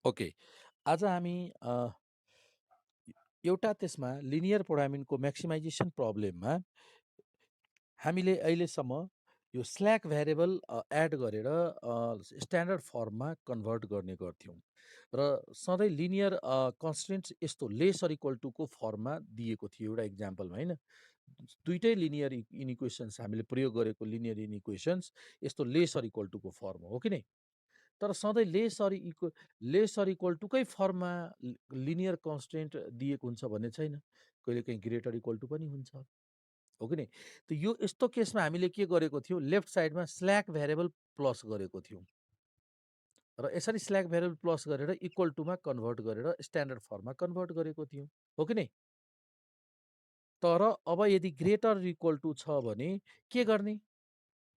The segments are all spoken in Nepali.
ओके। आज हामी एउटा त्यसमा लिनियर प्रोग्रामिङको म्याक्सिमाइजेसन प्रब्लममा हामीले अहिलेसम्म यो स्ल्याक भ्यारिएबल एड गरेर स्ट्यान्डर्ड फर्ममा कन्भर्ट गर्ने गर्थ्यौँ र सधैँ लिनियर कन्स्ट्रेन्ट्स यस्तो लेस अर इक्वल टुको फर्ममा दिएको थियो एउटा इक्जाम्पलमा होइन। दुइटै लिनियर इनिक्वेसन्स हामीले प्रयोग गरेको लिनियर इनिक्वेसन्स यस्तो लेस अर इक्वल टुको फर्म हो कि नै। तर सधैँ लेस अर इक्वल टुकै फर्ममा लिनियर कन्स्टेन्ट दिएको हुन्छ भन्ने छैन। कहिलेकाहीँ ग्रेटर इक्वल टु पनि हुन्छ, हो कि नै? त यो यस्तो केसमा हामीले के गरेको थियौँ, लेफ्ट साइडमा स्ल्याक भ्यारिएबल प्लस गरेको थियौँ र यसरी स्ल्याक भ्यारिएबल प्लस गरेर इक्वल टुमा कन्भर्ट गरेर स्ट्यान्डर्ड फर्ममा कन्भर्ट गरेको थियौँ, हो कि नै? तर अब यदि ग्रेटर इक्वल टु छ भने के गर्ने?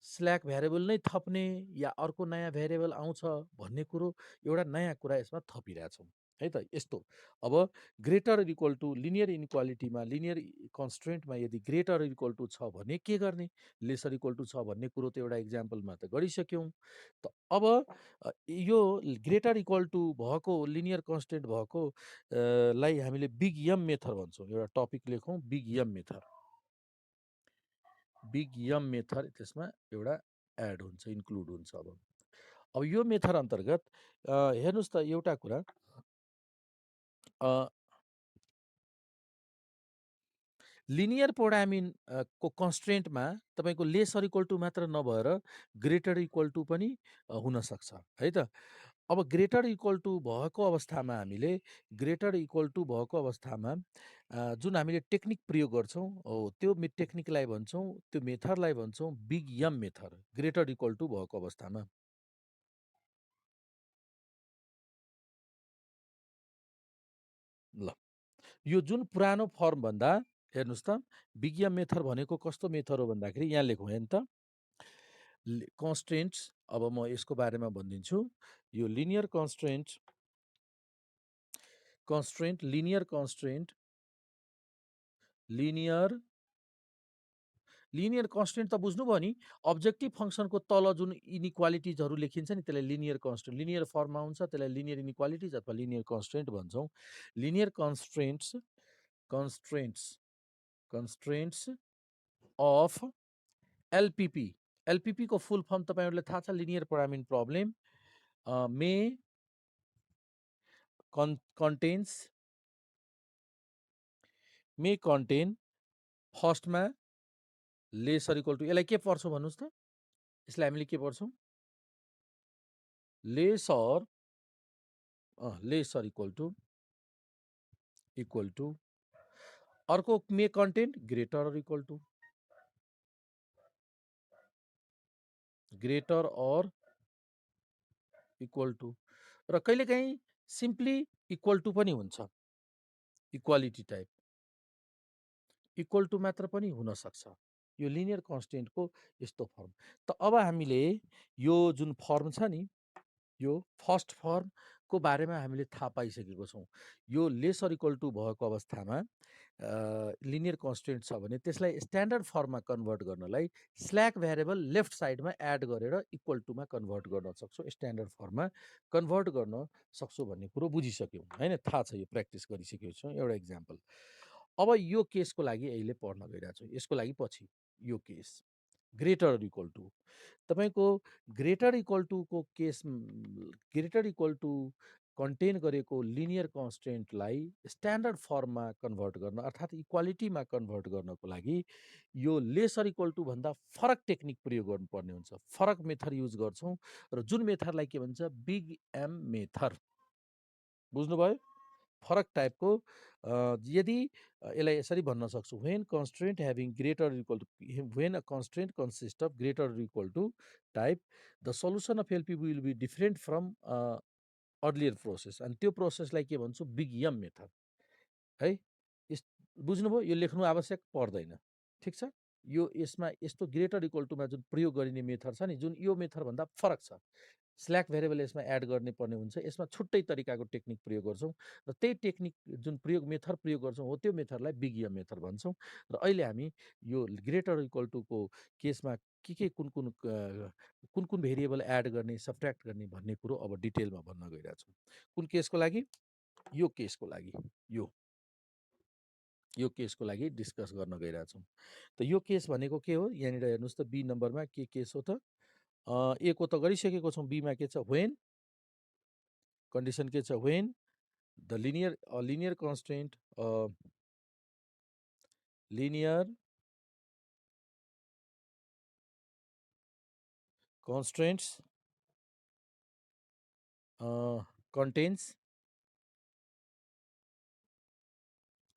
स्ल्याक भ्यारिएबल नै थप्ने या अर्को नयाँ भ्यारिएबल आउँछ भन्ने कुरो एउटा नयाँ कुरा यसमा थपिरहेछौँ है त। यस्तो अब ग्रेटर इक्वल टु लिनियर इनइक्वालिटीमा लिनियर कन्स्ट्रेन्टमा यदि ग्रेटर इक्वल टु छ भने के गर्ने, लेसर इक्वल टु छ भन्ने कुरो त एउटा इक्जाम्पलमा त गरिसक्यौँ। त अब यो ग्रेटर इक्वल टु भएको लिनियर कन्स्ट्रेन्ट भएको लाई हामीले बिग यम मेथड भन्छौँ। एउटा टपिक लेखौँ, big M method. Big M method त्यसमा एउटा एड हुन्छ, इन्क्लुड हुन्छ। अब यो मेथड अन्तर्गत हेर्नुहोस् त एउटा कुरा, लिनियर प्रोग्रामिङ को कन्स्ट्रेन्टमा तपाईँको लेस अर इक्वल टु मात्र नभएर ग्रेटर इक्वल टु पनि हुनसक्छ है त। अब ग्रेटर इक्वल टु भएको अवस्थामा हामीले ग्रेटर इक्वल टु भएको अवस्थामा जुन हामीले टेक्निक प्रयोग गर्छौँ हो त्यो टेक्निकलाई भन्छौँ, त्यो मेथडलाई भन्छौँ big M method, greater equal to भएको अवस्थामा। ल, यो जुन पुरानो फर्मभन्दा हेर्नुहोस् त, बिग यम मेथड भनेको कस्तो मेथड हो भन्दाखेरि यहाँ लेखौँ हेर्नु त, कन्स्ट्रेन्ट्स। अब म यसको बारेमा भनिदिन्छु। यो linear constraint linear constraint linear constraint त बुझ्नुभयो नि। अब्जेक्टिभ फङ्सनको तल जुन इनिक्वालिटिजहरू लेखिन्छ नि त्यसलाई लिनियर कन्स्ट्रेन्ट, लिनियर फर्ममा हुन्छ त्यसलाई लिनियर इनिक्वालिटिज अथवा लिनियर कन्स्ट्रेन्ट भन्छौँ। Linear constraints of LPP. LPP को फुल फर्म तपाईँहरूलाई थाहा छ, linear programming problem may contain फर्स्टमा लेसर इक्वल टु, यसलाई के पढ्छौँ भन्नुहोस् त, यसलाई हामीले के पढ्छौँ, लेसर इक्वल टु अर्को may contain greater or equal to र कहिलेकाहीँ सिम्पली इक्वल टु पनि हुन्छ, इक्वालिटी टाइप इक्वल टु मात्र पनि हुनसक्छ। यो लिनियर कन्स्टेन्टको यस्तो फर्म। त अब हामीले यो जुन फर्म छ नि, यो फर्स्ट फर्मको बारेमा हामीले थाहा पाइसकेको छौँ। यो लेसर इक्वल टु भएको अवस्थामा लिनियर कन्स्टेन्ट छ भने त्यसलाई स्ट्यान्डर्ड फर्ममा कन्भर्ट गर्नलाई स्ल्याक भ्यारिएबल लेफ्ट साइडमा एड गरेर इक्वल टुमा कन्भर्ट गर्न सक्छौँ, स्ट्यान्डर्ड फर्ममा कन्भर्ट गर्न सक्छौँ भन्ने कुरो बुझिसक्यौँ होइन, थाहा छ, यो प्र्याक्टिस गरिसकेको छौँ। एउटा इक्जाम्पल अब यो केसको लागि अहिले पढ्न गइरहेको छु, यसको लागि पछि यो केस ग्रेटर इक्वल टु तपाईँको ग्रेटर इक्वल टुको case, greater equal to contain गरेको लिनियर कन्स्टेन्टलाई स्ट्यान्डर्ड फर्ममा कन्भर्ट गर्न अर्थात् इक्वालिटीमा कन्भर्ट गर्नको लागि यो लेसर इक्वल टु भन्दा फरक टेक्निक प्रयोग गर्नुपर्ने हुन्छ, फरक मेथड युज गर्छौँ र जुन मेथडलाई के भन्छ, बिग एम मेथड। बुझ्नुभयो? फरक टाइपको यदि यसलाई यसरी भन्न सक्छु, when constraint having greater equal to, when a constraint consist of greater equal to type, the solution of LP will be different from earlier process. अनि त्यो प्रोसेसलाई के भन्छु, बिग यम मेथड है। बुझ्नुभयो? यो लेख्नु आवश्यक पर्दैन, ठिक छ। यो यसमा यस्तो ग्रेटर इक्वल टुमा जुन प्रयोग गरिने मेथड छ नि, जुन यो मेथडभन्दा फरक छ, स्ल्याक भेरिएबल यसमा एड गर्ने पर्ने हुन्छ। यसमा छुट्टै तरिकाको टेक्निक प्रयोग गर्छौँ र त्यही टेक्निक जुन मेथड प्रयोग गर्छौँ हो त्यो मेथडलाई बिग एम मेथड भन्छौँ। र अहिले हामी यो ग्रेटर इक्वल टुको केसमा के कुन कुन भेरिएबल एड गर्ने सब्ट्र्याक्ट गर्ने भन्ने कुरो अब डिटेलमा भन्न गइरहेछौँ। कुन केसको लागि? यो केसको लागि, यो केसको लागि डिस्कस गर्न गइरहेछौँ। त यो केस भनेको के हो? यहाँनिर हेर्नुहोस् त बी नम्बरमा के केस हो त? ए को त गरिसकेको छौँ। बीमा के छ? व्हेन कन्डिसन के छ? When the linear constraint linear constraints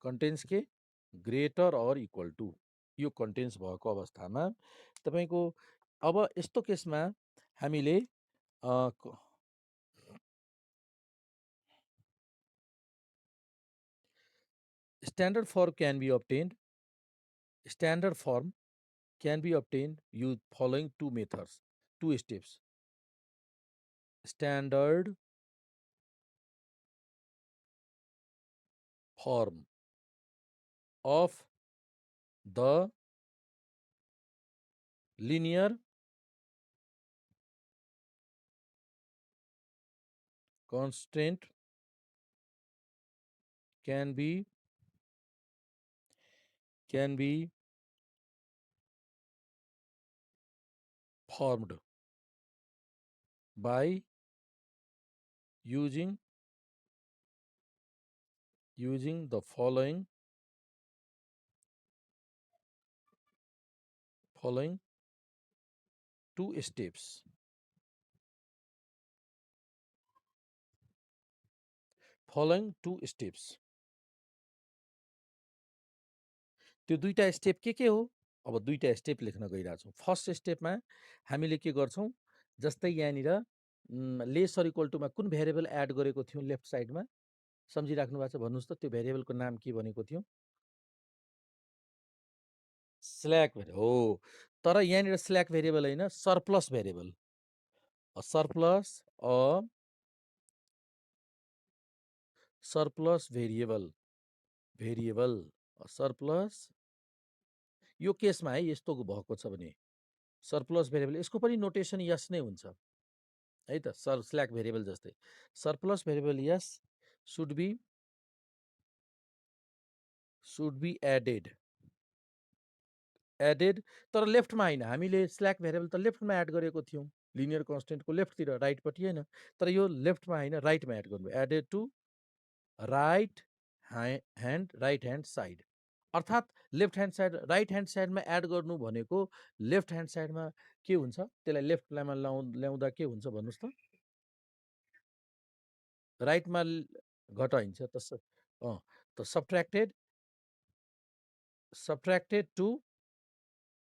contains के ग्रेटर अर इक्वल टु, यो कन्टेन्स भएको अवस्थामा तपाईँको अब यस्तो केसमा हामीले standard form can be obtained use following two methods, two steps. Standard form of the linear constraint can be formed by using the following two steps. Following two steps. त्यो दुईटा स्टेप के हो? अब दुईटा स्टेप लेख्न गइरहेछौँ। फर्स्ट स्टेपमा हामीले के गर्छौँ? जस्तै यहाँनिर लेस अर इक्वल टुमा कुन भेरिएबल एड गरेको थियौँ लेफ्ट साइडमा? सम्झिराख्नु भएको छ? भन्नुहोस् त त्यो भेरिएबलको नाम के भनेको थियौँ? स्ल्याक भेरिएबल हो। तर यहाँनिर स्ल्याक भेरिएबल होइन, surplus variable. Surplus variable surplus, यो केसमा है यस्तो भएको छ भने सरप्लस भेरिएबल, यसको पनि नोटेसन यस नै हुन्छ है त, स्ल्याक भेरिएबल जस्तै। सरप्लस भेरिएबल यस शुड बी एडेड तर लेफ्टमा होइन। हामीले स्ल्याक भेरिएबल त लेफ्टमा एड गरेको थियौँ, लिनियर कन्स्टेन्टको लेफ्टतिर, राइटपट्टि होइन। तर यो लेफ्टमा होइन, राइटमा एड गर्नु। Added to right hand side, अर्थात् left hand side right hand साइडमा एड गर्नु भनेको लेफ्ट ह्यान्ड साइडमा के हुन्छ? त्यसलाई लेफ्टमा ल्याउँदा के हुन्छ भन्नुहोस् त? राइटमा घटाइन्छ त सब्ट्र्याक्टेड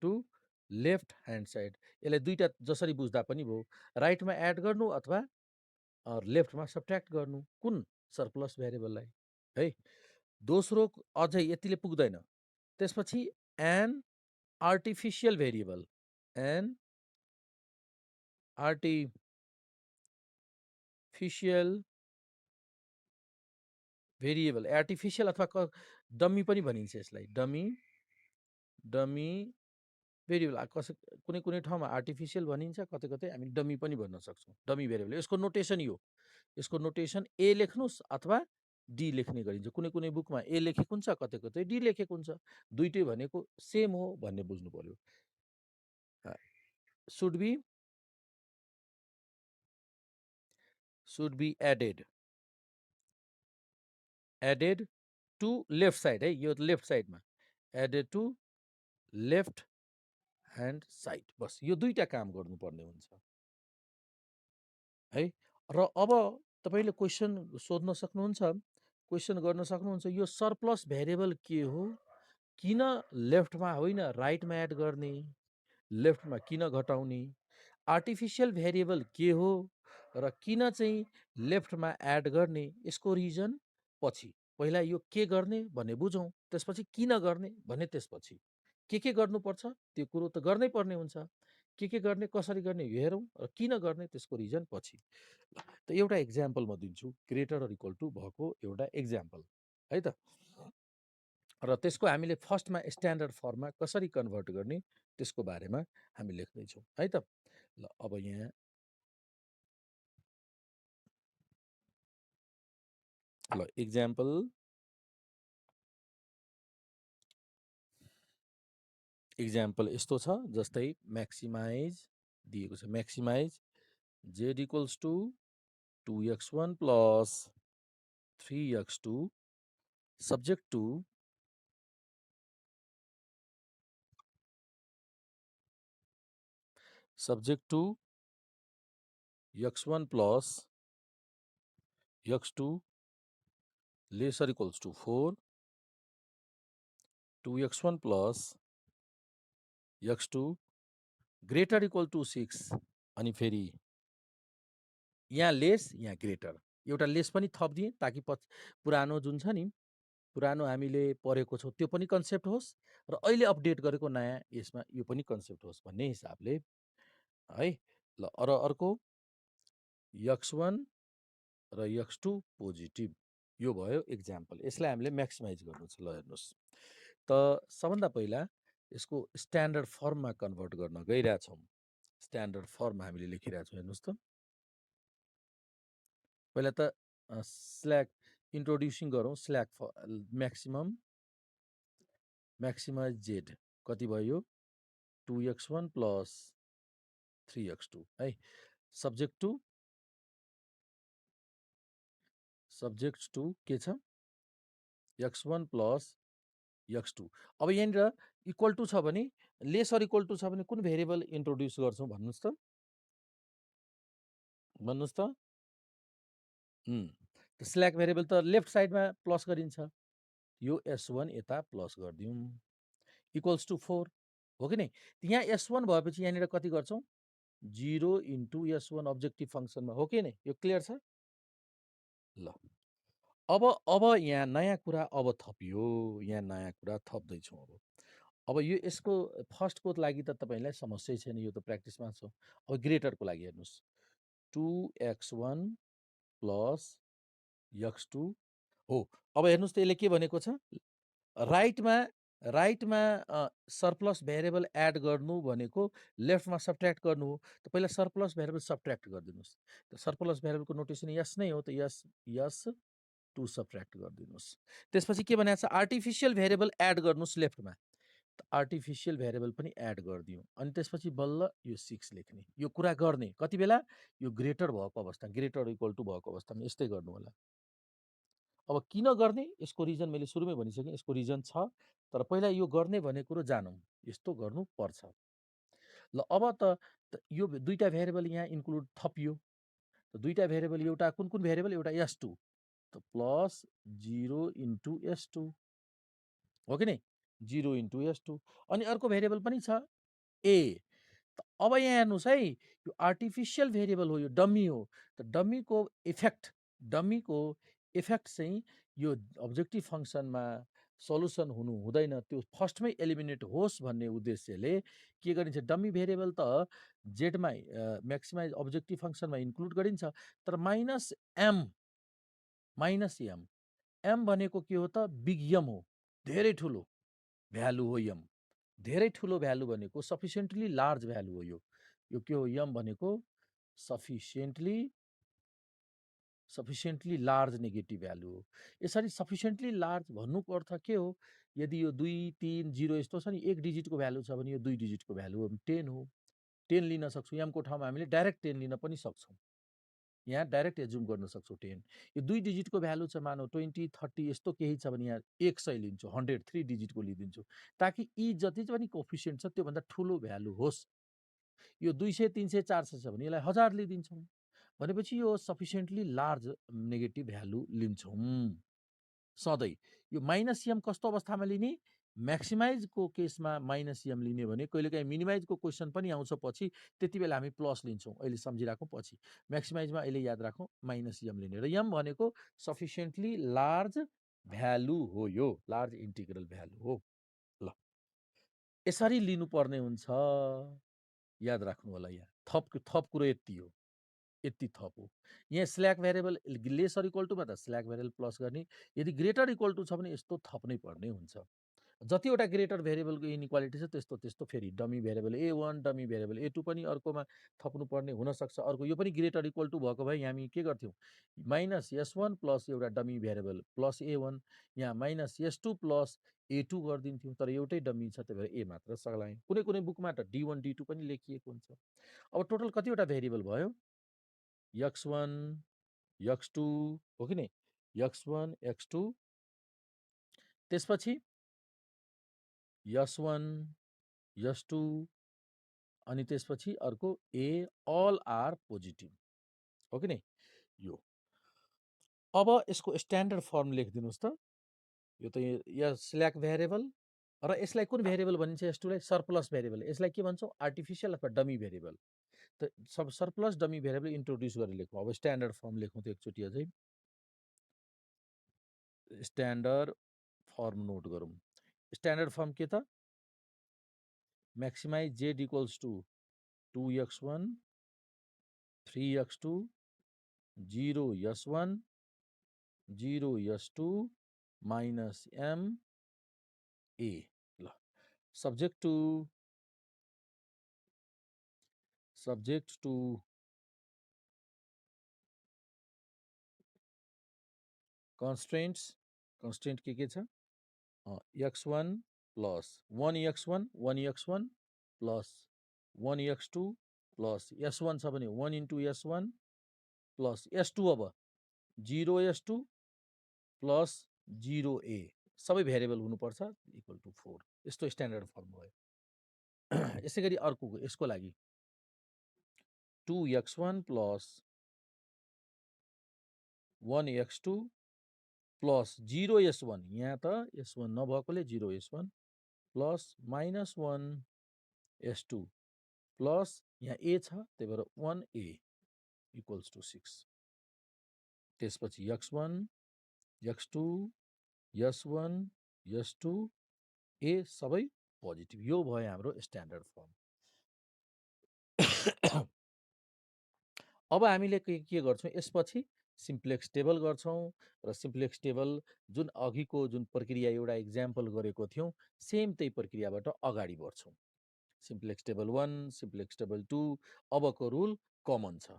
टु लेफ्ट ह्यान्ड साइड। यसलाई दुईटा जसरी बुझ्दा पनि भयो, राइटमा एड गर्नु अथवा लेफ्टमा सब्ट्र्याक्ट गर्नु, कुन? सरप्लस भेरिएबललाई है। दोस्रो अझै यतिले पुग्दैन। त्यसपछि एन आर्टिफिसियल भेरिएबल, आर्टिफिसियल अथवा डमी पनि भनिन्छ यसलाई, डमी भेरिएबल। कुनै कुनै ठाउँमा आर्टिफिसियल भनिन्छ, कतै कतै हामी डमी पनि भन्न सक्छौँ। डमी भेरिएबल, यसको नोटेसन यसको नोटेसन ए लेख्नुहोस् अथवा डी लेख्ने गरिन्छ। कुनै कुनै बुकमा ए लेखेको हुन्छ, कतै कतै डी लेखेको हुन्छ। दुइटै भनेको सेम हो भन्ने बुझ्नु पर्यो। Should be added to left side है, यो लेफ्ट साइडमा added to left hand side. बस यो दुईटा काम गर्नुपर्ने हुन्छ है। र अब तपाईँले क्वेसन सोध्न सक्नुहुन्छ, क्वेसन गर्न सक्नुहुन्छ, यो सरप्लस भेरिएबल के हो? किन लेफ्टमा होइन राइटमा एड गर्ने? लेफ्टमा किन घटाउने? आर्टिफिसियल भेरिएबल के हो र किन चाहिँ लेफ्टमा एड गर्ने? यसको रिजन पछि। पहिला यो के गर्ने भन्ने बुझौँ, त्यसपछि किन गर्ने भन्ने, त्यसपछि के गर्नुपर्छ त्यो कुरो त गर्नै पर्ने हुन्छ। के गर्ने, कसरी गर्ने हेरौँ र किन गर्ने त्यसको रिजन पछि। ल त एउटा एक्जाम्पल म दिन्छु, ग्रेटर अर इक्वल टु भएको एउटा एक्जाम्पल है त। र त्यसको हामीले फर्स्टमा स्ट्यान्डर्ड फर्ममा कसरी कन्भर्ट गर्ने त्यसको बारेमा हामी लेख्दैछौँ है त। ल अब यहाँ ल एक्जाम्पल यस्तो छ, जस्तै म्याक्सिमाइज दिएको छ, maximize z equals to 2x1 plus 3x2 subject to x1 plus x2 lesser equals to 4, 2x1 plus x2 greater equal to 6, अनि फेरि यहाँ लेस यहाँ ग्रेटर, एउटा लेस पनि थपिदिएँ ताकि पुरानो जुन छ नि, पुरानो हामीले पढेको छौँ त्यो पनि कन्सेप्ट होस् र अहिले अपडेट गरेको नयाँ यसमा यो पनि कन्सेप्ट होस् भन्ने हिसाबले है। ल अर्को x1 र x2 पोजिटिभ, यो भयो एक्जाम्पल। यसलाई हामीले म्याक्सिमाइज गर्नु छ। ल हेर्नुहोस् त, सबभन्दा पहिला यसको स्ट्यान्डर्ड फर्ममा कन्भर्ट गर्न गइरहेछौँ। स्ट्यान्डर्ड फर्म हामीले लेखिरहेछौँ, हेर्नुहोस् त। पहिला त स्ल्याक इन्ट्रोड्युसिङ गरौँ, स्ल्याक म्याक्सिमाइज जेड कति भयो, 2x1 प्लस 3x2 है। सब्जेक्ट टु के छ, x1 प्लस x2। अब यहाँनिर इक्वल टु छ भने, लेस अर इक्वल टु छ भने कुन भेरिएबल इन्ट्रोड्युस गर्छौँ भन्नुहोस् त, भन्नुहोस् त। स्ल्याक भेरिएबल त लेफ्ट साइडमा प्लस गरिन्छ, यो s1 यता प्लस गरिदिउँ, इक्वल्स टु 4 हो कि नै। यहाँ s1 भएपछि यहाँनिर कति गर्छौँ, 0 इन्टु s1 अब्जेक्टिभ फङ्सनमा, हो कि नै। यो क्लियर छ। ल अब यहाँ नयाँ कुरा अब थपियो, यहाँ नयाँ कुरा थप्दैछौँ। अब यो यसको फर्स्टको लागि त तपाईँलाई समस्या छैन, यो त प्र्याक्टिसमा छ। अब ग्रेटरको लागि हेर्नुहोस्, 2x1 प्लस x2 हो। अब हेर्नुहोस् त यसले के भनेको छ, राइटमा सरप्लस भेरिएबल एड गर्नु भनेको लेफ्टमा सब्ट्र्याक्ट गर्नु हो। त पहिला सरप्लस भेरिएबल सब्ट्र्याक्ट गरिदिनुहोस्। त सरप्लस भेरिएबलको नोटेसन यस नै हो, त यस टु सब्ट्र्याक्ट गरिदिनुहोस्। त्यसपछि के भनेको छ, आर्टिफिसियल भेरिएबल एड गर्नुहोस् लेफ्टमा, त आर्टिफिसियल भेरिएबल पनि एड गरिदिउँ। अनि त्यसपछि बल्ल यो 6 लेख्ने, यो कुरा गर्ने कति बेला, यो ग्रेटर भएको अवस्था, ग्रेटर इक्वल टु भएको अवस्थामा यस्तै गर्नु होला। अब किन गर्ने, यसको रिजन मैले सुरुमै भनिसकेँ, यसको रिजन छ, तर पहिला यो गर्ने भन्ने कुरो जानौँ, यस्तो गर्नुपर्छ। ल अब त यो दुईटा भेरिएबल यहाँ इन्क्लुड थपियो, त दुईटा भेरिएबल, एउटा कुन भेरिएबल, एउटा s2, त प्लस 0 इन्टु s2 हो कि नै, 0 इन्टु s2। अनि अर्को भेरिएबल पनि छ a। त अब यहाँ हेर्नुहोस् है, यो आर्टिफिसियल भेरिएबल हो, यो डम्मी हो। त डम्मीको इफेक्ट चाहिँ यो अब्जेक्टिभ फङ्सनमा सल्युसन हुनु हुँदैन, त्यो फर्स्टमै एलिमिनेट होस् भन्ने उद्देश्यले के गरिन्छ, डम्मी भेरिएबल त जेडमा म्याक्सिमाइज अब्जेक्टिभ फङ्सनमा इन्क्लुड गरिन्छ, तर माइनस एम भनेको के हो त, बिग एम हो, धेरै ठुलो भ्यालु हो एम। धेरै ठुलो भ्यालु भनेको सफिसियन्टली लार्ज भ्यालु हो। यो के हो, एम भनेको सफिसियन्टली लार्ज नेगेटिभ भ्यालु हो। यसरी सफिसियन्टली लार्ज भन्नुको अर्थ के हो, यदि यो 2, 3, 0 यस्तो छ नि, 1 डिजिटको भ्यालु छ भने यो 2 डिजिटको भ्यालु हो, 10 हो। 10 लिन सक्छौँ, एमको ठाउँमा हामीले डाइरेक्ट 10 लिन पनि सक्छौँ, यहाँ डाइरेक्ट एजुम गर्न सक्छौँ 10। यो 2 डिजिटको भ्यालु छ, मानौ 20, 30 यस्तो केही छ भने यहाँ 100 लिन्छु, 100 3 डिजिटको लिइदिन्छु, ताकि यी जति पनि कोफिसियन्ट छ त्योभन्दा ठुलो भ्यालु होस्। यो 200, 300, 400 छ भने यसलाई 1000 लिइदिन्छौँ, भनेपछि यो सफिसियन्टली लार्ज नेगेटिभ भ्यालु लिन्छौँ सधैँ। यो माइनस एम कस्तो अवस्थामा लिने, म्याक्सिमाइजको केसमा माइनस एम लिने भने कहिलेकाहीँ मिनिमाइजको क्वेसन पनि आउँछ पछि, त्यति बेला हामी प्लस लिन्छौँ। अहिले सम्झिराखौँ, पछि म्याक्सिमाइजमा अहिले याद राखौँ माइनस एम लिने, र एम भनेको सफिसियन्टली लार्ज भ्यालु हो, यो लार्ज इन्टिग्रल भ्यालु हो। ल यसरी लिनुपर्ने हुन्छ, याद राख्नु होला यहाँ थप कुरो यति हो, यति थप हो। यहाँ slack variable less or equal टुमा त स्ल्याक भ्यारिएबल प्लस गर्ने, यदि ग्रेटर इक्वल टु छ भने यस्तो थप्नै पर्ने हुन्छ। जतिवटा ग्रेटर भेरिएबलको इनइक्वालिटी छ त्यस्तो त्यस्तो फेरि dummy variable A1 dummy variable A2 पनि अर्कोमा थप्नुपर्ने हुनसक्छ। अर्को यो पनि ग्रेटर इक्वल टु भएको भए हामी के गर्थ्यौँ, माइनस S1 प्लस एउटा डमी भेरिएबल प्लस A1, यहाँ माइनस S2 प्लस A2 गरिदिन्थ्यौँ, तर एउटै डमी छ त्यही भएर A मात्र सघायौँ। कुनै कुनै बुकमा त D1 D2 पनि लेखिएको हुन्छ। अब टोटल कतिवटा भेरिएबल भयो, X1 X2 हो कि नै, X1 X2 त्यसपछि S1 S2 अनि त्यसपछि अर्को A अल आर पोजिटिभ हो कि नै यो। अब यसको स्ट्यान्डर्ड फर्म लेखिदिनुहोस् त। यो त यो स्ल्याक भेरिएबल र यसलाई कुन भेरिएबल भनिन्छ, S2लाई सरप्लस भेरिएबल। यसलाई के भन्छौँ, आर्टिफिसियल अथवा डमी भेरिएबल। त सरप्लस डमी भेरिएबल इन्ट्रोड्युस गरेर लेखौँ। अब स्ट्यान्डर्ड फर्म लेखौँ त एकचोटि अझै स्ट्यान्डर्ड फर्म नोट गरौँ। स्ट्यान्डर्ड फर्म के त, maximize Z equals to 2x1 3x2 0 S1 0 S2 minus M A। ल सब्जेक्ट टु कन्स्ट्रेन्ट के छ, X1 plus 1x1 1x1 plus 1x2 plus S1 छ भने 1 इन्टु S1 प्लस S2 अब 0 S2 प्लस 0A सबै भेरिएबल हुनुपर्छ इक्वल टु 4। यस्तो स्ट्यान्डर्ड फर्म भयो। यसै गरी अर्को यसको लागि 2x1 plus 1x2 plus 0 S1, यहाँ त S1 नभएकोले 0 S1 plus minus 1 S2 plus यहाँ A छ त्यही भएर 1A इक्वल्स टु 6। त्यसपछि X1 X2 S1 S2 A सबै पोजिटिभ। यो भयो हाम्रो स्ट्यान्डर्ड फर्म। अब हामीले के गर्छौँ, यसपछि सिम्प्लेक्स टेबल गर्छौँ र सिम्प्लेक्स टेबल जुन अघिको जुन प्रक्रिया एउटा इक्जाम्पल गरेको थियौँ सेम त्यही प्रक्रियाबाट अगाडि बढ्छौँ। सिम्प्लेक्स टेबल 1 सिम्प्लेक्स टेबल 2 अबको रुल कमन छ।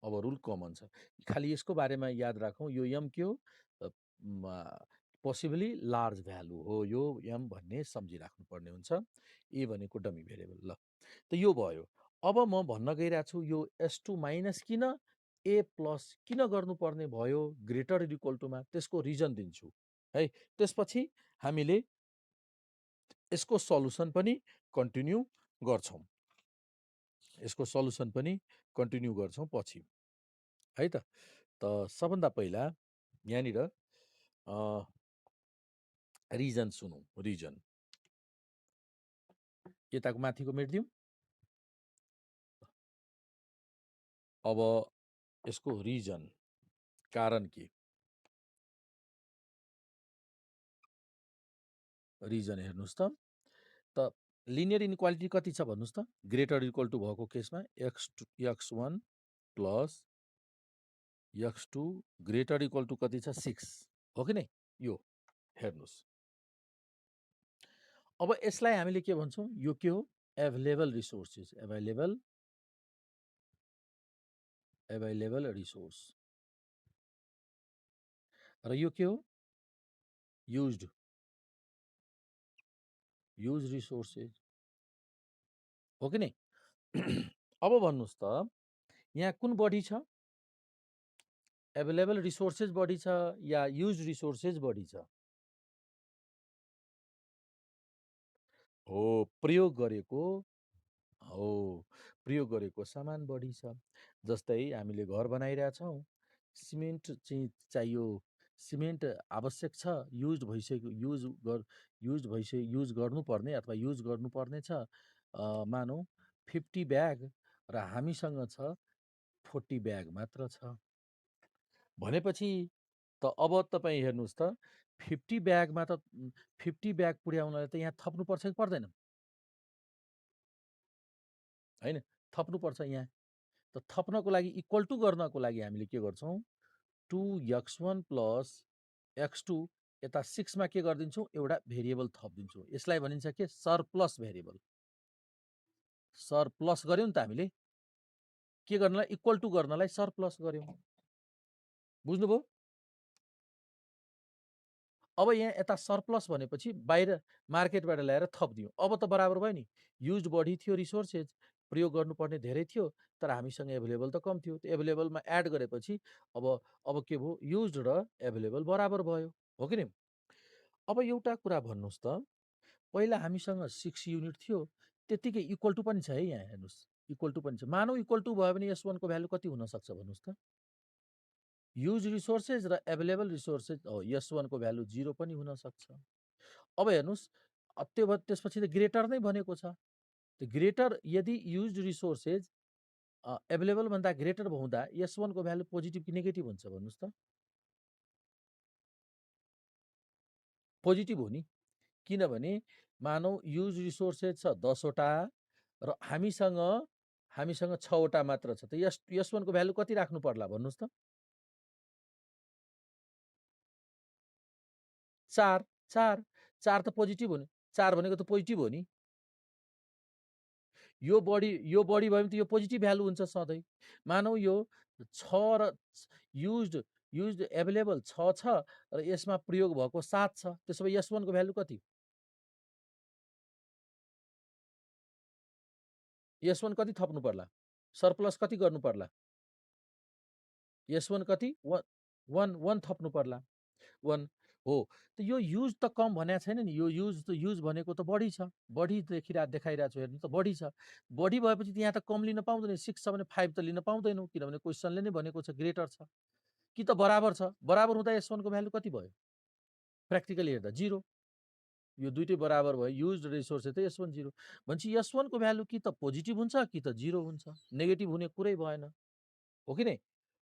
अब रुल कमन छ, खालि यसको बारेमा याद राखौँ, यो M के हो, पोसिबली लार्ज भ्यालु हो यो M भन्ने सम्झिराख्नुपर्ने हुन्छ। ए भनेको डमी भेरिएबल। ल त यो भयो। अब म भन्न गइरहेको छु यो S2 माइनस किन A प्लस किन गर्नुपर्ने भयो ग्रेटर इक्वल टुमा, त्यसको रिजन दिन्छु है। त्यसपछि हामीले यसको सल्युसन पनि कन्टिन्यू गर्छौँ, यसको सल्युसन पनि कन्टिन्यू गर्छौँ पछि है त। सबभन्दा पहिला यहाँनिर रिजन सुनौँ। रिजन यताको माथिको मेटिदिउँ। अब यसको रिजन कारण के, रिजन हेर्नुहोस् त लिनियर इनइक्वालिटी कति छ भन्नुहोस् त, ग्रेटर इक्वल टु भएको केसमा X1 plus X2 greater equal to कति छ 6 हो कि नै। यो हेर्नुहोस्। अब यसलाई हामीले के भन्छौँ, यो के हो, एभाइलेबल रिसोर्सेस, एभाइलेबल रिसोर्स। र यो के हो, युज्ड रिसोर्सेस हो कि नै। अब भन्नुहोस् त यहाँ कुन बढी छ, एभाइलेबल रिसोर्सेस बढी छ या युज रिसोर्सेस बढी छ? हो, प्रयोग गरेको सामान बढी छ। जस्तै हामीले घर बनाइरहेछौँ, सिमेन्ट चाहिँ चाहियो, सिमेन्ट आवश्यक छ, युज गर्नुपर्ने अथवा युज गर्नुपर्ने छ मानौँ 50 ब्याग र हामीसँग छ 40 ब्याग मात्र छ भनेपछि त अब तपाईँ हेर्नुहोस् त 50 ब्यागमा त 50 ब्याग पुर्याउनलाई त यहाँ थप्नुपर्छ कि पर्दैन? हैन, थप्नुपर्छ यहाँ। त थप्नको लागि इक्वल टु गर्नको लागि हामीले के गर्छौँ 2x1 प्लस x2 यता 6 मा के गरिदिन्छौँ एउटा भेरिएबल थपिदिन्छौँ। यसलाई भनिन्छ के सरप्लस भेरिएबल। सरप्लस गर्यौँ नि त हामीले, के गर्नलाई इक्वल टु गर्नलाई सरप्लस गर्यौँ। बुझ्नुभयो? अब यहाँ यता सरप्लस भनेपछि बाहिर मार्केटबाट ल्याएर थपिदियौँ। अब त बराबर भयो नि, युज बढी थियो रिसोर्सेज, प्रयोग गर्नुपर्ने धेरै थियो, तर हामीसँग एभाइलेबल त कम थियो। त्यो एभाइलेबलमा एड गरेपछि अब के भयो, युज र एभाइलेबल बराबर भयो, हो कि नि? अब एउटा कुरा भन्नुहोस् त, पहिला हामीसँग 6 युनिट थियो, त्यत्तिकै इक्वल टु पनि छ है यहाँ हेर्नुहोस्, इक्वल टु पनि छ। मानौँ इक्वल टु भयो भने S1 को भ्यालु कति हुनसक्छ भन्नुहोस् त? युज रिसोर्सेज र एभाइलेबल रिसोर्सेज हो, S1 को भ्यालु 0 पनि हुनसक्छ। अब हेर्नुहोस्, त्यो त्यसपछि त ग्रेटर नै भनेको छ। त्यो ग्रेटर यदि युज रिसोर्सेज एभाइलेबल भन्दा ग्रेटर हुँदा S1 को भ्यालु पोजिटिभ कि नेगेटिभ हुन्छ भन्नुहोस् त? पोजिटिभ हो नि, किनभने मानौँ युज रिसोर्सेज छ 10 वटा र हामीसँग 6 वटा मात्र छ, त S1 को भ्यालु कति राख्नु पर्ला भन्नुहोस् त? 4 4 4 त पोजिटिभ हो नि, 4 भनेको त पोजिटिभ हो नि। यो बढी भयो भने त यो पोजिटिभ भ्यालु हुन्छ सधैँ। मानौँ यो 6 र युज्ड एभाइलेबल 6 छ र यसमा प्रयोग भएको 7 छ, त्यसो भए S1 को भ्यालु कति? S1 कति थप्नु पर्ला? सरप्लस कति गर्नु पर्ला? S1 कति? 1 थप्नु पर्ला, 1 हो। त यो युज त कम भनेको छैन नि, यो युज भनेको त बढी छ, बढी देखाइरहेको छु, हेर्नु त बढी छ। बढी भएपछि त यहाँ त कम लिन पाउँदैन, 6 छ भने 5 त लिन पाउँदैनौँ, किनभने क्वेसनले नै भनेको छ ग्रेटर छ कि त बराबर छ। बराबर हुँदा S1 को भ्यालु कति भयो? प्र्याक्टिकली हेर्दा 0। यो दुइटै बराबर भयो, युज रिसोर्सेज त S1 0 भनेपछि S1 को भ्यालु कि त पोजिटिभ हुन्छ कि त 0 हुन्छ, नेगेटिभ हुने कुरै भएन, हो कि नै?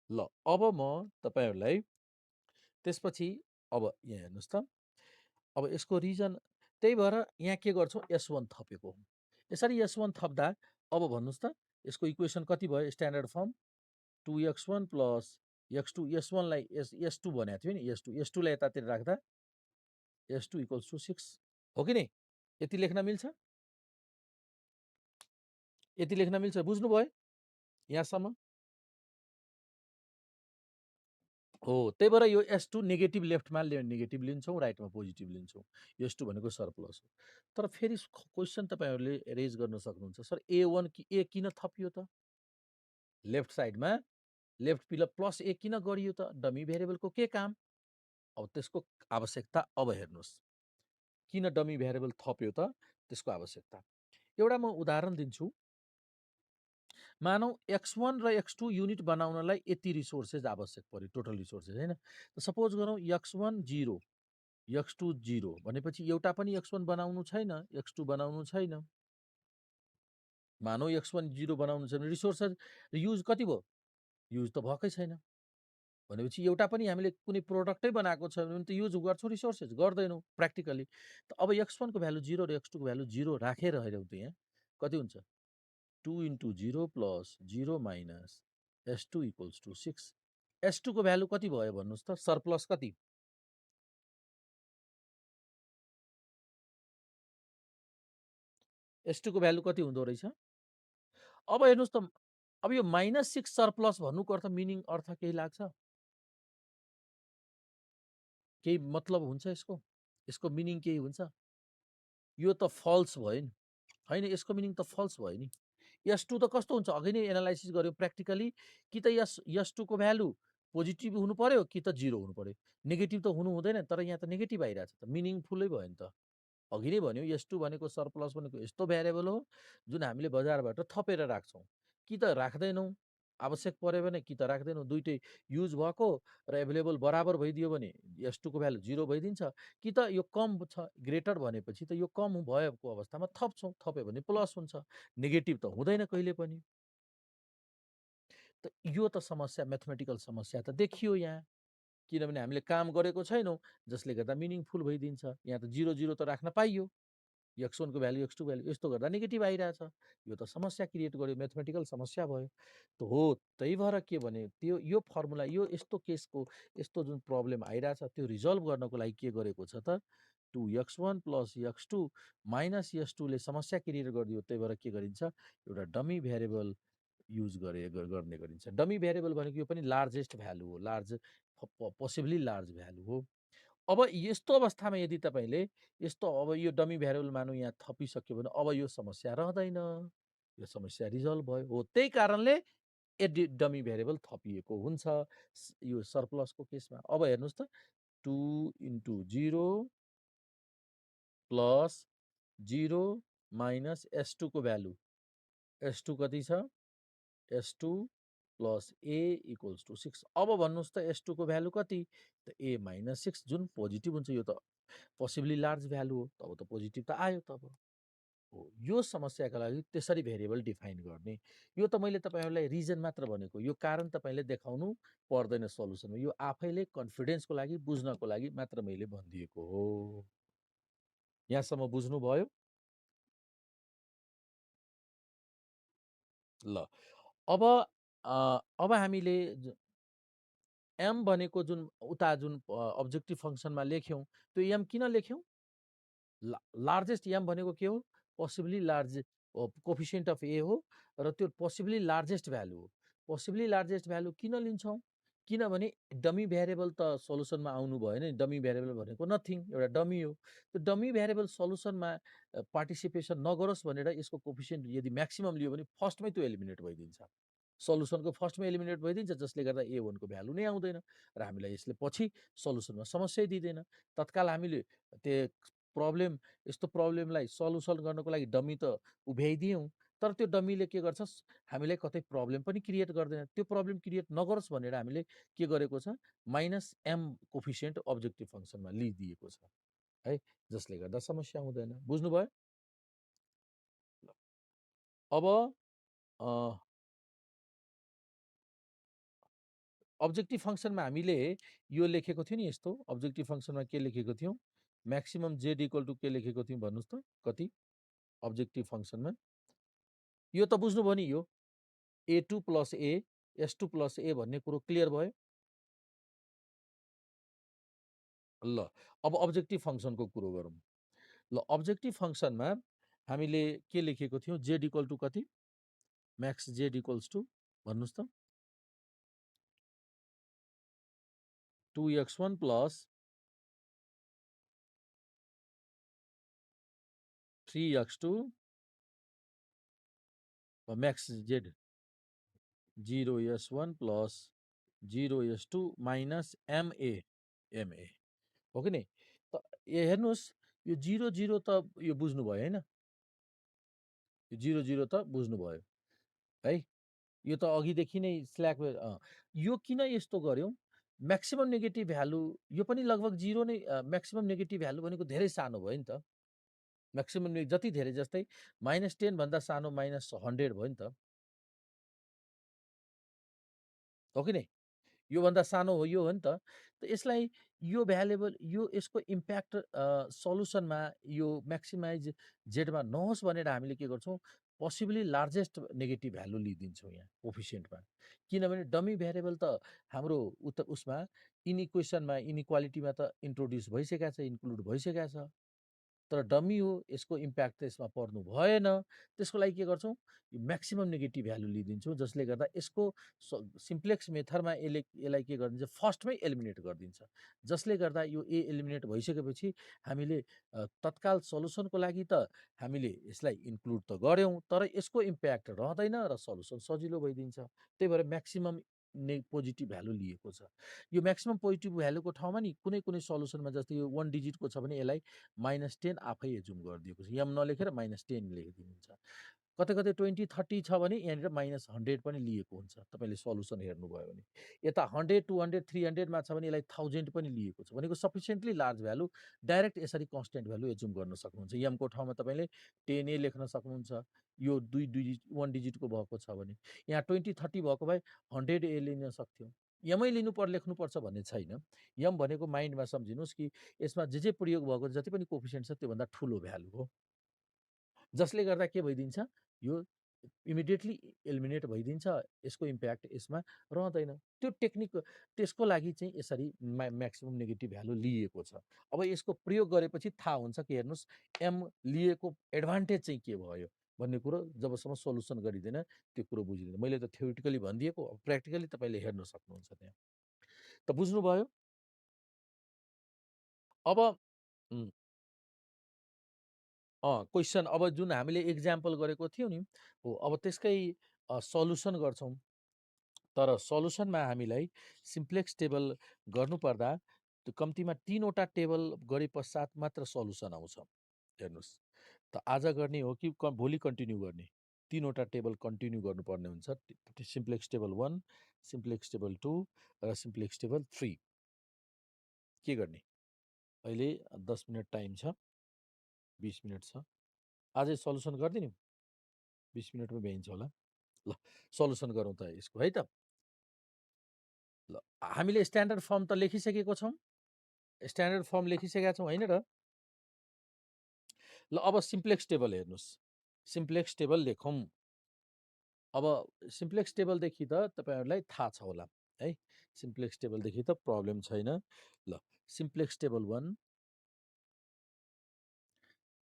ल अब म तपाईहरुलाई त्यसपछि अब यहाँ हेर्नुहोस् त, अब यसको रिजन त्यही भएर यहाँ के गर्छौँ S1 थपेको हो। यसरी S1 थप्दा अब भन्नुहोस् त यसको इक्वेसन कति भयो? Standard form 2x1 plus x2, S1 लाई S2 भनेको थियो नि, S2 लाई यतातिर राख्दा S2 इक्वल्स टु 6, हो कि नै? यति लेख्न मिल्छ? यति लेख्न मिल्छ, बुझ्नुभयो यहाँसम्म? हो, त्यही भएर यो S2 नेगेटिभ लेफ्टमा नेगेटिभ लिन्छौँ, राइटमा पोजिटिभ लिन्छौँ। S2 भनेको सरप्लस हो। तर फेरि क्वेसन तपाईहरुले रेज गर्न सक्नुहुन्छ, सर A1 A किन थपियो त? लेफ्ट साइडमा लेफ्ट प्लस A किन गरियो त? डमी भेरिएबलको के काम? अब त्यसको आवश्यकता अब हेर्नुहोस्, किन डमी भेरिएबल थप्यो त? त्यसको आवश्यकता एउटा म उदाहरण दिन्छु। मानौँ x1 र x2 युनिट बनाउनलाई यति रिसोर्सेज आवश्यक पर्यो, टोटल रिसोर्सेज हैन। सपोज गरौँ x1 0, x2 0 भनेपछि एउटा पनि x1 बनाउनु छैन, x2 बनाउनु छैन। मानौँ x1 0 बनाउनु छैन, रिसोर्सेज युज कति भयो? युज त भएकै छैन। भनेपछि एउटा पनि हामीले कुनै प्रोडक्टै बनाएको छ भने त युज गर्छौँ रिसोर्सेज, गर्दैनौँ प्र्याक्टिकली। त अब x1 को भ्यालु 0 र x2 को भ्यालु 0 राखेर हेऱ्यौँ त यहाँ कति हुन्छ? 2 into 0 plus 0 minus S2 equals to 6. S2 को भ्यालु कति भयो भन्नुहोस् त? सरप्लस कति? S2 को भ्यालु कति हुँदो रहेछ? अब हेर्नुहोस् त, अब यो -6 सरप्लस भन्नुको अर्थ मिनिङ अर्थ केही लाग्छ? केही मतलब हुन्छ यसको? यसको मिनिङ केही हुन्छ? यो त फल्स भयो नि, हैन? यसको मिनिङ त फल्स भयो नि। S2 त कस्तो हुन्छ? अघि नै एनालाइसिस गर्यो प्र्याक्टिकली, कि त S2 को भ्यालु पोजिटिभ हुनु पर्यो कि त 0 हुनु पर्यो। नेगेटिभ त हुनु हुँदैन, तर यहाँ त नेगेटिभ आइरहेछ त, मिनिङफुलै भयो नि त। अघि नै भन्यो S2 भनेको सरप्लस भनेको यस्तो भ्यारिएबल हो जुन हामीले बजारबाट थपेर राख्छौँ, कि त राख्दैनौँ, आवश्यक पर्यो भने कि त राख्दैनौँ। दुइटै युज भएको र एभाइलेबल बराबर भइदियो भने S2 को भ्यालु 0 भइदिन्छ, कि त यो कम छ, ग्रेटर भनेपछि त यो कम भएको अवस्थामा थप्छौँ, थप्यो भने प्लस हुन्छ, नेगेटिभ त हुँदैन कहिले पनि। त यो त समस्या, म्याथमेटिकल समस्या त देखियो यहाँ, किनभने हामीले काम गरेको छैनौँ, जसले गर्दा मिनिङफुल भइदिन्छ। यहाँ त 0 0 त राख्न पाइयो। x1 को भ्यालु x2 भ्यालु यस्तो गर्दा नेगेटिभ आइरहेछ। यो त समस्या क्रिएट गर्यो, म्याथमेटिकल समस्या भयो। त हो, त्यही भएर के भने त्यो यो फर्मुला यो यस्तो केसको यस्तो जुन प्रब्लम आइरहेछ त्यो रिजल्भ गर्नको लागि के गरेको छ त 2x1 + x2 - s2 ले समस्या क्रिएट गरिदियो। त्यही भएर के गरिन्छ एउटा डमी भ्यारिएबल युज गर्ने गरिन्छ। डमी भ्यारिएबल भनेको यो पनि लार्जेस्ट भ्यालु हो, पोसिबली लार्ज भ्यालु हो। अब यस्तो अवस्थामा यदि तपाईँले यस्तो अब यो डमी भ्यारिएबल मानौँ यहाँ थपिसक्यो भने अब यो समस्या रहँदैन, यो समस्या रिजल्भ भयो। हो, त्यही कारणले डमी भ्यारिएबल थपिएको हुन्छ यो सरप्लसको केसमा। अब हेर्नुहोस् त 2 × 0 + 0 - s2 को भ्यालु s2 कति छ s2 + a = 6। अब भन्नुहोस् त s2 को भ्यालु कति त a - 6 जुन पोजिटिभ हुन्छ। यो त पोसिबली लार्ज भ्यालु हो, तब त पोजिटिभ त आयो तब। हो, यो समस्याका लागि त्यसरी भेरिएबल डिफाइन गर्ने। यो त मैले तपाईँहरूलाई रिजन मात्र भनेको, यो कारण तपाईँले देखाउनु पर्दैन सल्युसनमा। यो आफैले कन्फिडेन्सको लागि बुझ्नको लागि मात्र मैले भनिदिएको हो। यहाँसम्म बुझ्नुभयो? ल, अब हामीले एम भनेको जुन उता जुन अब्जेक्टिभ फङ्सनमा लेख्यौँ त्यो एम किन लेख्यौँ? लार्जेस्ट एम भनेको के हो? पोसिबली लार्ज कोफिसिएन्ट अफ ए हो र त्यो पोसिबली लार्जेस्ट भ्यालु हो। पोसिबली लार्जेस्ट भ्यालु किन लिन्छौँ? किनभने डमी भ्यारिएबल त सल्युसनमा आउनु भएन नि। डमी भ्यारिएबल भनेको नथिङ, एउटा डमी हो। त्यो डमी भ्यारिएबल सल्युसनमा पार्टिसिपेसन नगरोस् भनेर यसको कोफिसिएन्ट यदि म्याक्सिमम लियो भने फर्स्टमै त्यो एलिमिनेट भइदिन्छ। सल्युसनको फर्स्टमा एलिमिनेट भइदिन्छ, जसले गर्दा a1 को भ्यालु नै आउँदैन र हामीलाई यसले पछि सल्युसनमा समस्या दिँदैन। तत्काल हामीले त्यो प्रब्लम यस्तो प्रब्लमलाई सल्युसन गर्नको लागि डमी त उभ्याइदियौँ, तर त्यो डमीले के गर्छ हामीलाई कतै प्रब्लम पनि क्रिएट गर्दैन। त्यो प्रब्लम क्रिएट नगरोस् भनेर हामीले के गरेको छ -m कोफिसिएन्ट अब्जेक्टिभ फङ्सनमा लिइदिएको छ है, जसले गर्दा समस्या हुँदैन। बुझ्नुभयो? अब अब्जेक्टिभ फङ्सनमा हामीले यो लेखेको थियो नि, यस्तो अब्जेक्टिभ फङ्सनमा के लेखेको थियौँ? म्याक्सिमम z = के लेखेको थियौँ भन्नुहोस् त कति? अब्जेक्टिभ फङ्सनमा यो त बुझ्नुभयो नि, यो a2 + a s2 + a भन्ने कुरो क्लियर भयो? ल, अब अब्जेक्टिभ फङ्सनको कुरो गरौँ। ल, अब्जेक्टिभ फङ्सनमा हामीले के लेखेको थियौँ? z = कति? म्याक्स z = भन्नुहोस् त 2x1 + 3x2 Max z 0s1 + 0s2 - ma हो कि नै? त हेर्नुहोस् यो 0 0 त यो बुझ्नुभयो होइन? यो 0 0 त बुझ्नुभयो है? यो त अघिदेखि नै स्ल्याक यो किन यस्तो गर्यौँ? म्याक्सिमम नेगेटिभ भ्यालु यो पनि लगभग 0 नै। म्याक्सिमम नेगेटिभ भ्यालु भनेको धेरै सानो भयो नि त। म्याक्सिमम जति धेरै जस्तै -10 भन्दा सानो -100 भयो नि त। हो कि नै? योभन्दा सानो हो, यो हो नि त। त यसलाई यो भ्यालुएबल यो यसको इम्प्याक्ट सल्युसनमा यो म्याक्सिमाइज जेडमा नहोस् भनेर हामीले के गर्छौँ? पोसिबली लार्जेस्ट नेगेटिभ भ्यालु लिइदिन्छौँ यहाँ कोफिसिएन्टमा। किनभने डमी भ्यारिएबल त हाम्रो उसमा इक्वेसनमा इनइक्वालिटीमा त इन्ट्रोड्युस भइसकेको छ, इन्क्लुड भइसकेको छ। तर डमी हो, यसको इम्प्याक्ट त यसमा पर्नु भएन। त्यसको लागि के गर्छौँ? म्याक्सिमम नेगेटिभ भ्यालु लिइदिन्छौँ, जसले गर्दा यसको सिम्प्लेक्स मेथडमा यसलाई के गरिदिन्छ? फर्स्टमै एलिमिनेट गरिदिन्छ। जसले गर्दा यो ए एलिमिनेट भइसकेपछि हामीले तत्काल सल्युसनको लागि त हामीले यसलाई इन्क्लुड त गऱ्यौँ, तर यसको इम्प्याक्ट रहँदैन र सल्युसन सजिलो भइदिन्छ। त्यही भएर म्याक्सिमम पोजिटिभ भ्यालु लिएको छ। यो म्याक्सिमम पोजिटिभ भ्यालुको ठाउँमा नि कुनै कुनै सल्युसनमा जस्तै यो 1 डिजिटको छ भने यसलाई -10 आफै एजुम गरिदिएको छ। एम नलेखेर -10 लेखिदिनुहुन्छ। कतै कतै 20 30 छ भने यहाँनिर -100 पनि लिएको हुन्छ, तपाईँले सल्युसन हेर्नुभयो भने। यता 100 200 300 मा छ भने यसलाई 1000 पनि लिएको छ भनेको सफिसिएन्टली लार्ज भ्यालु डाइरेक्ट यसरी कन्स्टेन्ट भ्यालु एजुम गर्न सक्नुहुन्छ। एमको ठाउँमा तपाईँले 10a लेख्न सक्नुहुन्छ, यो 2 डिजिट 1 डिजिटको भएको छ भने। यहाँ 20 30 भएको भए 100a लिन सक्थ्यौँ। एमै लेख्नुपर्छ भन्ने छैन। एम भनेको माइन्डमा सम्झिनुहोस् कि यसमा जे प्रयोग भएको जति पनि कोफिसिएन्ट छ त्योभन्दा ठुलो भ्यालु हो। जसले गर्दा के भइदिन्छ, यो इमिडिएटली एलिमिनेट भइदिन्छ, यसको इम्प्याक्ट यसमा रहँदैन। त्यो टेक्निक त्यसको लागि चाहिँ यसरी म्याक्सिमम नेगेटिभ भ्यालु लिएको छ। अब यसको प्रयोग गरेपछि थाहा हुन्छ कि हेर्नुहोस् एम लिएको एडभान्टेज चाहिँ के भयो भन्ने कुरो जबसम्म सोल्युसन गरिँदैन त्यो कुरो बुझिँदैन। मैले त थ्योरिटिकली भनिदिएको, प्र्याक्टिकली तपाईँले हेर्न सक्नुहुन्छ त्यहाँ। त बुझ्नुभयो? अब क्वेसन अब जुन हामीले इक्जाम्पल गरेको थियौँ नि, हो अब त्यसकै सल्युसन गर्छौँ। तर सल्युसनमा हामीलाई सिम्प्लेक्स टेबल गर्नुपर्दा त्यो कम्तीमा 3वटा टेबल गरे पश्चात मात्र सल्युसन आउँछ। हेर्नुहोस्, त आज गर्ने हो कि भोलि कन्टिन्यू गर्ने? 3वटा टेबल कन्टिन्यू गर्नुपर्ने हुन्छ। सिम्प्लेक्स टेबल 1, सिम्प्लेक्स टेबल 2 र सिम्प्लेक्स टेबल 3। के गर्ने? अहिले 10 मिनट टाइम छ, 20 मिनट छ। आजै सल्युसन गरिदिने? 20 मिनटमा भ्याइन्छ होला। ल सल्युसन गरौँ त यसको, है त। ल हामीले स्ट्यान्डर्ड फर्म त लेखिसकेको छौँ, स्ट्यान्डर्ड फर्म लेखिसकेका छौँ होइन र? ल अब सिम्प्लेक्स टेबल हेर्नुहोस्, सिम्प्लेक्स टेबल लेखौँ। अब सिम्प्लेक्स टेबलदेखि त तपाईँहरूलाई थाहा छ होला है, सिम्प्लेक्स टेबलदेखि त प्रब्लम छैन। ल सिम्प्लेक्स टेबल 1,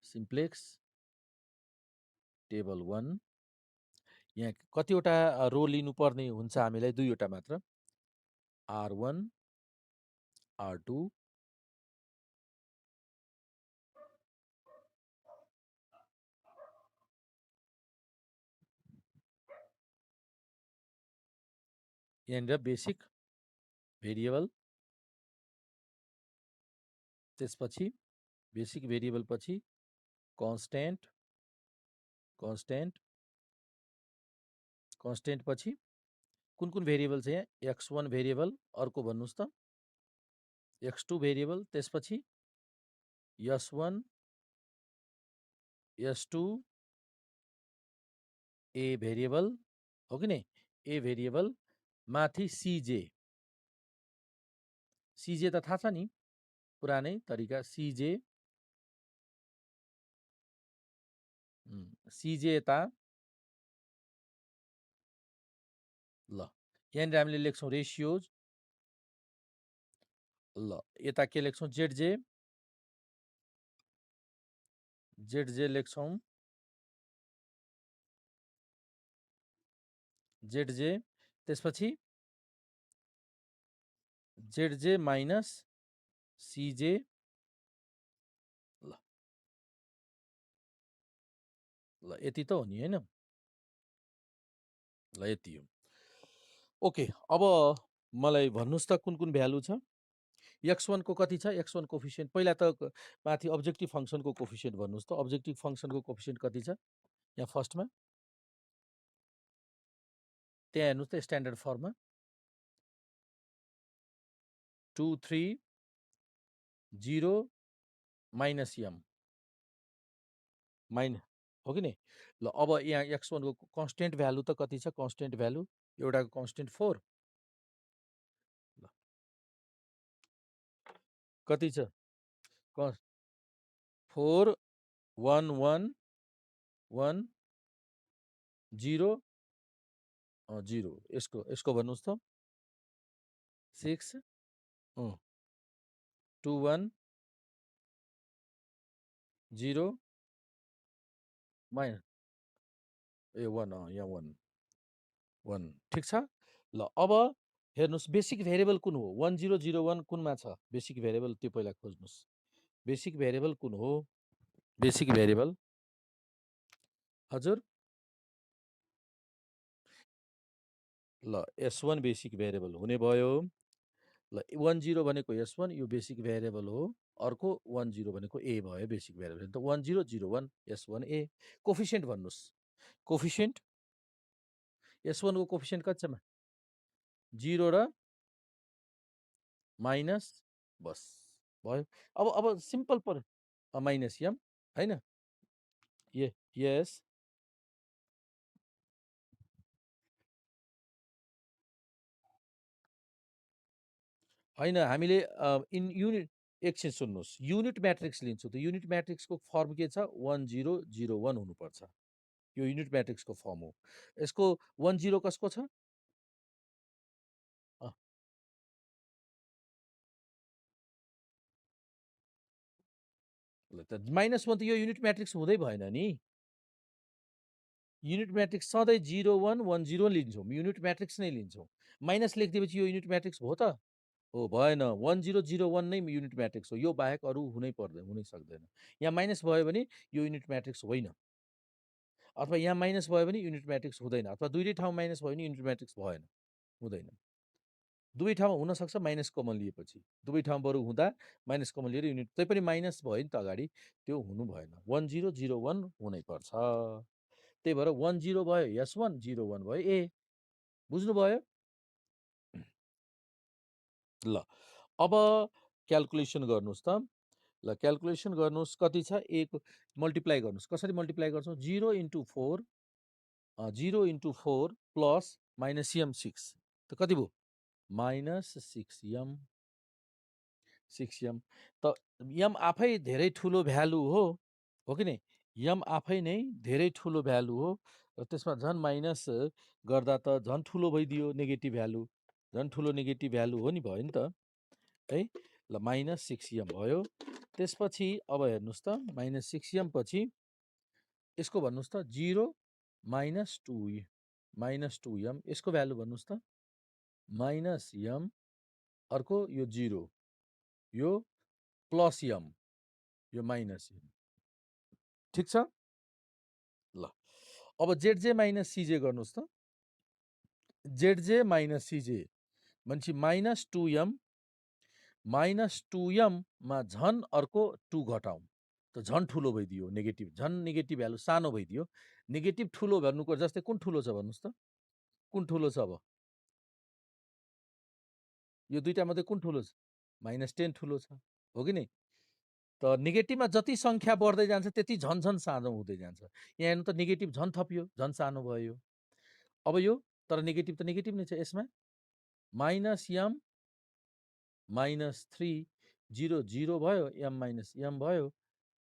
सिम्प्लेक्स टेबल 1, यहाँ कतिवटा रो लिनुपर्ने हुन्छ हामीलाई? 2वटा मात्र, R1 R2 यहाँनिर बेसिक भेरिएबल, त्यसपछि बेसिक भेरिएबल पछि कन्स्ट्यान्ट, कन्स्ट्यान्ट, कन्स्ट्यान्ट पछि कुन कुन भेरिएबल छ यहाँ? x1 भेरिएबल, अर्को भन्नुहोस् त, x2 भेरिएबल, त्यसपछि s1 s2 ए भेरिएबल, हो कि नै? ए भेरिएबल माथि सिजे, सिजे त थाहा छ नि, पुरानै तरिका सिजे, सिजे यता। ल यहाँनिर हामीले लेख्छौँ रेसियोज। ल यता के लेख्छौँ? जेडजे, जेडजे लेख्छौँ, जेडजे, त्यसपछि जेडजे माइनस सिजे। ल ल यति त हो नि होइन? ल यति हो। ओके, अब मलाई भन्नुहोस् त कुन कुन भ्यालु छ? x1 को कति छ? x1 कोफिसियन्ट पहिला त माथि अब्जेक्टिभ फङ्सनको कोफिसियन्ट भन्नुहोस् त, अब्जेक्टिभ फङ्सनको कोफिसियन्ट कति छ यहाँ फर्स्टमा? त्यहाँ हेर्नुहोस् त स्ट्यान्डर्ड फर्ममा 2 3 0 माइनस एम माइन, हो कि नै? ल अब यहाँ x1 को कन्स्टेन्ट भ्यालु त कति छ? कन्स्टेन्ट भ्यालु एउटाको कन्स्टेन्ट 4, कति छ? 4 1 1 1 0 0, यसको भन्नुहोस् त 6 2 1 0 माइनस ए 1, यहाँ 1 1, ठिक छ। ल अब हेर्नुहोस् बेसिक भेरिएबल कुन हो? 1001 कुनमा छ बेसिक भेरिएबल? त्यो पहिला खोज्नुहोस्। बेसिक भेरिएबल कुन हो? बेसिक भेरिएबल हजुर? ल s1 बेसिक भेरिएबल हुने भयो। ल 10 भनेको s1, यो बेसिक भेरिएबल हो। अर्को 10 भनेको ए भयो बेसिक भेरिएबल। त 1001 s1 ए। कोफिसियन्ट भन्नुहोस्, कोफिसियन्ट s1 को कोफिसियन्ट कति छ? 0 र माइनस, बस भयो। अब सिम्पल पर माइनस एम होइन? यस, होइन हामीले इन युनिट एकछिन सुन्नुहोस्, युनिट म्याट्रिक्स लिन्छु त युनिट म्याट्रिक्सको फर्म के छ 1001 हुनुपर्छ। यो युनिट म्याट्रिक्सको फर्म हो। यसको 10 कसको छ? अँ, ल त -1 त यो युनिट म्याट्रिक्स हुँदै भएन नि। युनिट म्याट्रिक्स सधैँ 0110 लिन्छौँ, युनिट म्याट्रिक्स नै लिन्छौँ। माइनस लेखिदिएपछि यो युनिट म्याट्रिक्स हो त? हो भएन, 1001 नै युनिट म्याट्रिक्स हो, यो बाहेक अरू हुनै सक्दैन। यहाँ माइनस भयो भने यो युनिट म्याट्रिक्स होइन, अथवा यहाँ माइनस भयो भने युनिट म्याट्रिक्स हुँदैन, अथवा दुईटै ठाउँ माइनस भयो भने युनिट म्याट्रिक्स भएन, हुँदैन। दुवै ठाउँमा हुनसक्छ माइनस कमन लिएपछि, दुवै ठाउँ बरु हुँदा माइनस कमन लिएर युनिट तै पनि माइनस भयो नि त अगाडि, त्यो हुनु भएन, 1001 हुनैपर्छ। त्यही भएर 10 भयो S1, 01 भयो A, बुझ्नुभयो? ल अब क्यालकुलेसन गर्नुहोस् त। ल क्यालकुलेसन गर्नुहोस्, कति छ? एक मल्टिप्लाई गर्नुहोस्, कसरी मल्टिप्लाई गर्छौँ? 0 × 4 0 × 4 प्लस माइनस m 6 त कति भयो? Minus 6m। 6m त m आफै धेरै ठुलो भ्यालु हो कि नै? m आफै नै धेरै ठुलो भ्यालु हो र त्यसमा झन् माइनस गर्दा त झन् ठुलो भइदियो नेगेटिभ भ्यालु, झन् ठुलो नेगेटिभ भ्यालु हो नि, भयो नि त है। ल माइनस 6m भयो। त्यसपछि अब हेर्नुहोस् त, माइनस 6m पछि यसको भन्नुहोस् त 0 माइनस 2m, यसको भ्यालु भन्नुहोस् त माइनस m, अर्को यो 0, यो प्लस m, यो माइनस m, ठिक छ? ल अब जेड माइनस सिजे गर्नुहोस् त। जेड माइनस सिजे भनेपछि माइनस 2m, माइनस 2m मा झन् अर्को 2 घटाउँ त झन् ठुलो भइदियो नेगेटिभ, झन् नेगेटिभ भ्यालु सानो भइदियो। नेगेटिभ ठुलो भन्नुको जस्तै कुन ठुलो छ भन्नुहोस् त? कुन ठुलो छ? अब यो दुईटा मध्ये कुन ठुलो छ? माइनस 10 ठुलो छ, हो कि नै? त नेगेटिभमा जति सङ्ख्या बढ्दै जान्छ त्यति झन् झन् सानो हुँदै जान्छ। यहाँ हेर्नु त नेगेटिभ झन् थपियो, झन् सानो भयो। अब यो तर नेगेटिभ त नेगेटिभ नै छ, यसमा माइनस m माइनस 3, 0 0 भयो, m माइनस m भयो,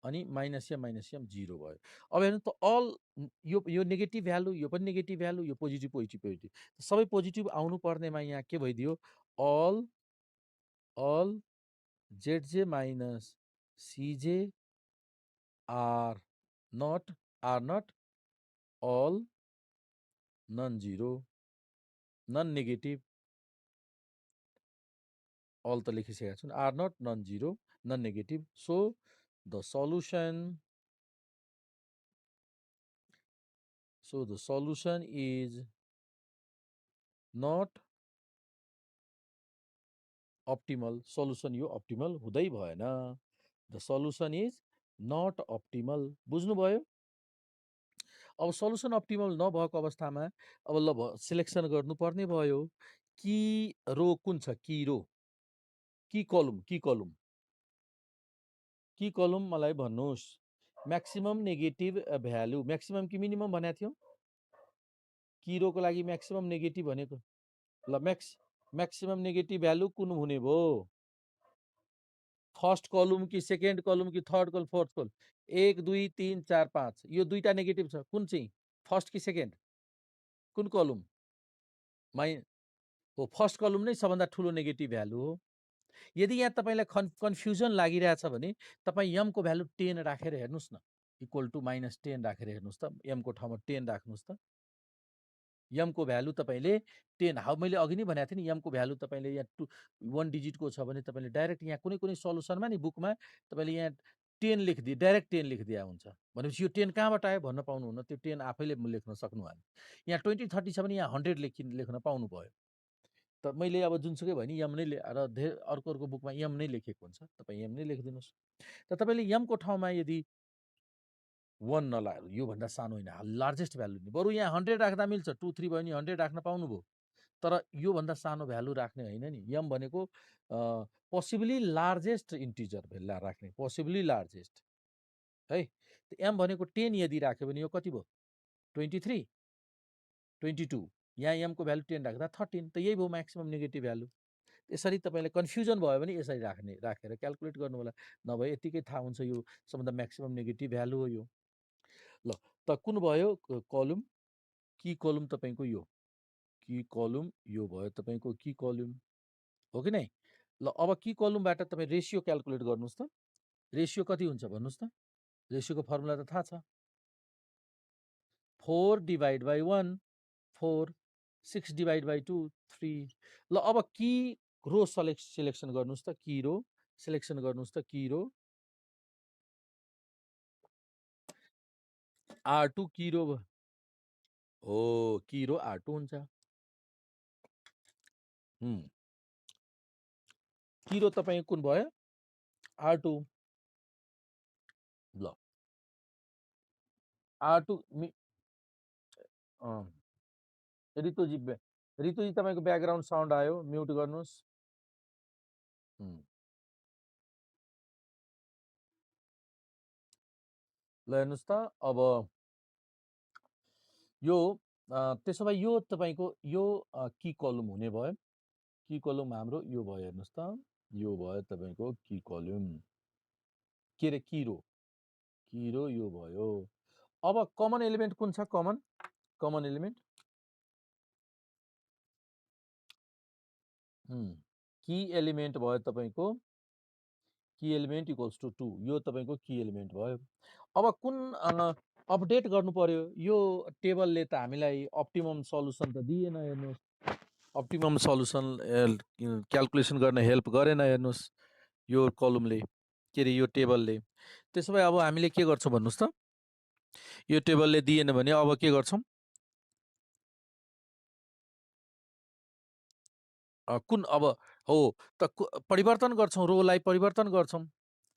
अनि माइनस m 0 भयो। अब हेर्नु त अल यो नेगेटिभ भ्यालु, यो पनि नेगेटिभ भ्यालु, यो पोजिटिभ पोजिटिभ पोजिटिभ, सबै पोजिटिभ आउनु पर्नेमा यहाँ के भइदियो? All Z minus C J are not all non zero, non negative, all त लेखिसकेका छौँ, are not non zero, non negative. So the solution is not optimal. Solution यो अप्टिमल हुँदै भएन। The solution is not optimal, बुझ्नुभयो? अब सल्युसन अप्टिमल नभएको अवस्थामा अब ल सिलेक्सन गर्नुपर्ने भयो। कि रो कुन छ? कि रो, कि कलम? कि कलम मलाई भन्नुहोस्। म्याक्सिमम नेगेटिभ भ्यालु, म्याक्सिमम कि मिनिमम भनेको थियौँ? कि रोको लागि म्याक्सिमम नेगेटिभ भनेको, ल म्याक्सिमम नेगेटिभ भ्यालु कुन हुने भयो? फर्स्ट कलम कि सेकेन्ड कलम कि थर्ड कलम, फोर्थ कलम? 1 2 3 4 5, यो दुईटा नेगेटिभ छ, कुन चाहिँ? फर्स्ट कि सेकेन्ड? कुन कलम? हो, फर्स्ट कलम नै सबभन्दा ठुलो नेगेटिभ भ्यालु हो। यदि यहाँ तपाईँलाई कन्फ्युजन लागिरहेछ भने तपाईँ यमको भ्यालु 10 राखेर हेर्नुहोस् न, इक्वल टु माइनस 10 राखेर हेर्नुहोस् त, यमको ठाउँमा 10 राख्नुहोस् त। यमको भ्यालु तपाईँले 10, मैले अघि नै भनेको थिएँ नि, यमको भ्यालु तपाईँले यहाँ 1 डिजिटको छ भने तपाईँले डाइरेक्ट यहाँ कुनै कुनै सल्युसनमा नि बुकमा तपाईँले यहाँ 10 लेखिदिए, डाइरेक्ट 10 लेखिदिया हुन्छ। भनेपछि यो 10 कहाँबाट आयो भन्न पाउनुहुन्न, त्यो 10 आफैले लेख्न सक्नुभयो। यहाँ 20 30 छ भने यहाँ 100 लेख्न पाउनुभयो। त मैले अब जुनसुकै भयो नि यम नै र धेरै अर्को बुकमा यम नै लेखेको हुन्छ, तपाईँ यम नै लेखिदिनुहोस्। त तपाईँले यमको ठाउँमा यदि 1 नलाएर योभन्दा सानो होइन, लार्जेस्ट भ्यालु नि, बरु यहाँ 100 राख्दा मिल्छ, 2 3 भयो नि 100 राख्न पाउनुभयो। तर योभन्दा सानो भ्यालु राख्ने होइन नि। यम भनेको पोसिबली लार्जेस्ट इन्टिजर भेल्ला राख्ने, पोसिबली लार्जेस्ट है। एम भनेको 10 यदि राख्यो भने यो कति भयो? 23 22। यहाँ एमको भ्यालु 10 राख्दा 13, त यही भयो म्याक्सिमम नेगेटिभ भ्यालु। यसरी तपाईँलाई कन्फ्युजन भयो भने यसरी राखेर क्याल्कुलेट गर्नु होला, नभए यतिकै थाहा हुन्छ यो सबभन्दा म्याक्सिमम नेगेटिभ भ्यालु हो यो। ल त कुन भयो कलम, की कलम तपाईँको यो, की कलम यो भयो तपाईँको की कलम, हो कि नै? ल अब की कलमबाट तपाईँ रेसियो क्याल्कुलेट गर्नुहोस् त, रेसियो कति हुन्छ भन्नुहोस् त, रेसियोको फर्मुला त थाहा छ, 4 डिभाइड बाई 1 4, 6 डिभाइड बाई 2 3। ल अब की रो सिलेक्सन गर्नुहोस् त, की रो सिलेक्सन गर्नुहोस् त, की रो R2 की रो हो, की रो R2 हुन्छ। की रो तपाईँ कुन भयो R2। ल R2 ऋतुजी तपाईँको ब्याकग्राउन्ड साउन्ड आयो, म्युट गर्नुहोस्। ल हेर्नुहोस् त अब यो त्यसो भए यो तपाईँको यो की कलम हुने भयो, की कलम हाम्रो यो भयो, हेर्नुहोस् त यो भयो तपाईँको की कलम, के अरे की रो यो भयो। अब कमन एलिमेन्ट कुन छ, कमन एलिमेन्ट की एलिमेन्ट भयो तपाईँको, की एलिमेन्ट इक्वल्स टु 2, यो तपाईँको की एलिमेन्ट भयो। अब कुन अपडेट गर्नु पर्यो, यो टेबलले त हामीलाई अप्टिमम सल्युसन त दिएन, हेर्नुहोस् अप्टिमम सल्युसन क्याल्कुलेसन गर्न हेल्प गरेन, हेर्नुहोस् यो कलमले, के अरे यो टेबलले। त्यसो भए अब हामीले के गर्छौँ भन्नुहोस् त, यो टेबलले दिएन भने अब के गर्छौँ, कुन अब हो त परिवर्तन गर्छौँ, रोलाई परिवर्तन गर्छौँ।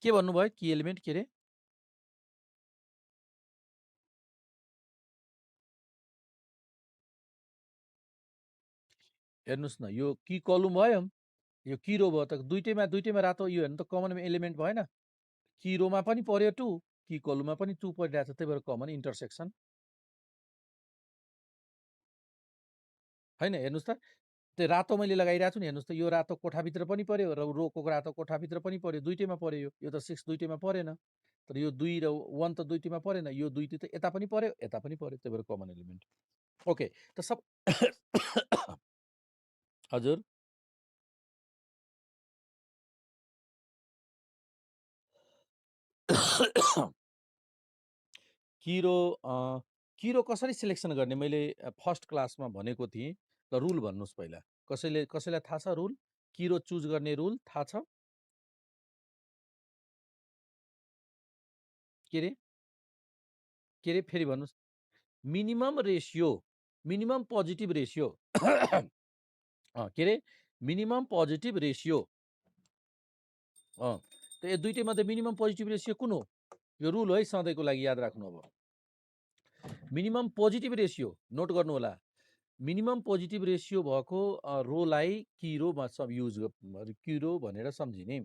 के भन्नुभयो की एलिमेन्ट, के अरे हेर्नुहोस् न, यो की कलम भयो, यो की रो भयो, त दुइटैमा रातो यो हेर्नु त कमन एलिमेन्ट भएन, की रोमा पनि पर्यो 2, की कलममा पनि 2 परिरहेछ, त्यही भएर कमन इन्टरसेक्सन होइन। हेर्नुहोस् त त्यो रातो मैले लगाइरहेको छु नि, हेर्नुहोस् त यो रातो कोठाभित्र पनि पर्यो र रोको रातो कोठाभित्र पनि पर्यो, दुइटैमा पर्यो, यो त 6 दुइटैमा परेन, तर यो 2 र 1 त दुइटैमा परेन, यो 2 त यता पनि पर्यो यता पनि पर्यो, त्यही भएर कमन एलिमेन्ट। ओके त सब हजुर किरो कसरी सिलेक्सन गर्ने मैले फर्स्ट क्लासमा भनेको थिएँ, ल रुल भन्नुहोस् पहिला, कसैलाई थाहा छ रुल, किरो चुज गर्ने रुल थाहा छ? के अरे फेरि भन्नुहोस्, मिनिमम पोजिटिभ रेसियो के अरे मिनिमम पोजिटिभ रेसियो, त यो दुइटै मध्ये मिनिमम पोजिटिभ रेसियो कुन हो, यो रुल हो है, सधैँको लागि याद राख्नु। अब मिनिमम पोजिटिभ रेसियो नोट गर्नु होला, मिनिमम पोजिटिभ रेसियो भएको रोलाई किरोमा सब युज किरो भनेर सम्झिने,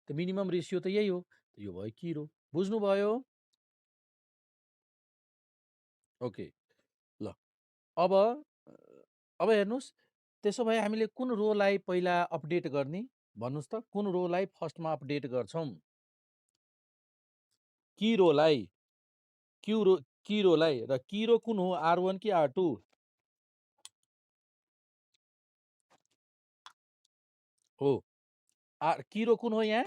त मिनिमम रेसियो त यही हो, यो भयो किरो, बुझ्नुभयो? ओके ल अब हेर्नुहोस्, त्यसो भए हामीले कुन रोलाई पहिला अपडेट गर्ने भन्नुहोस् त, कुन रोलाई फर्स्टमा अपडेट गर्छौँ, की रोलाई, की रोलाई, र की रो कुन हो, R1 कि R2? हो की रो कुन हो यहाँ,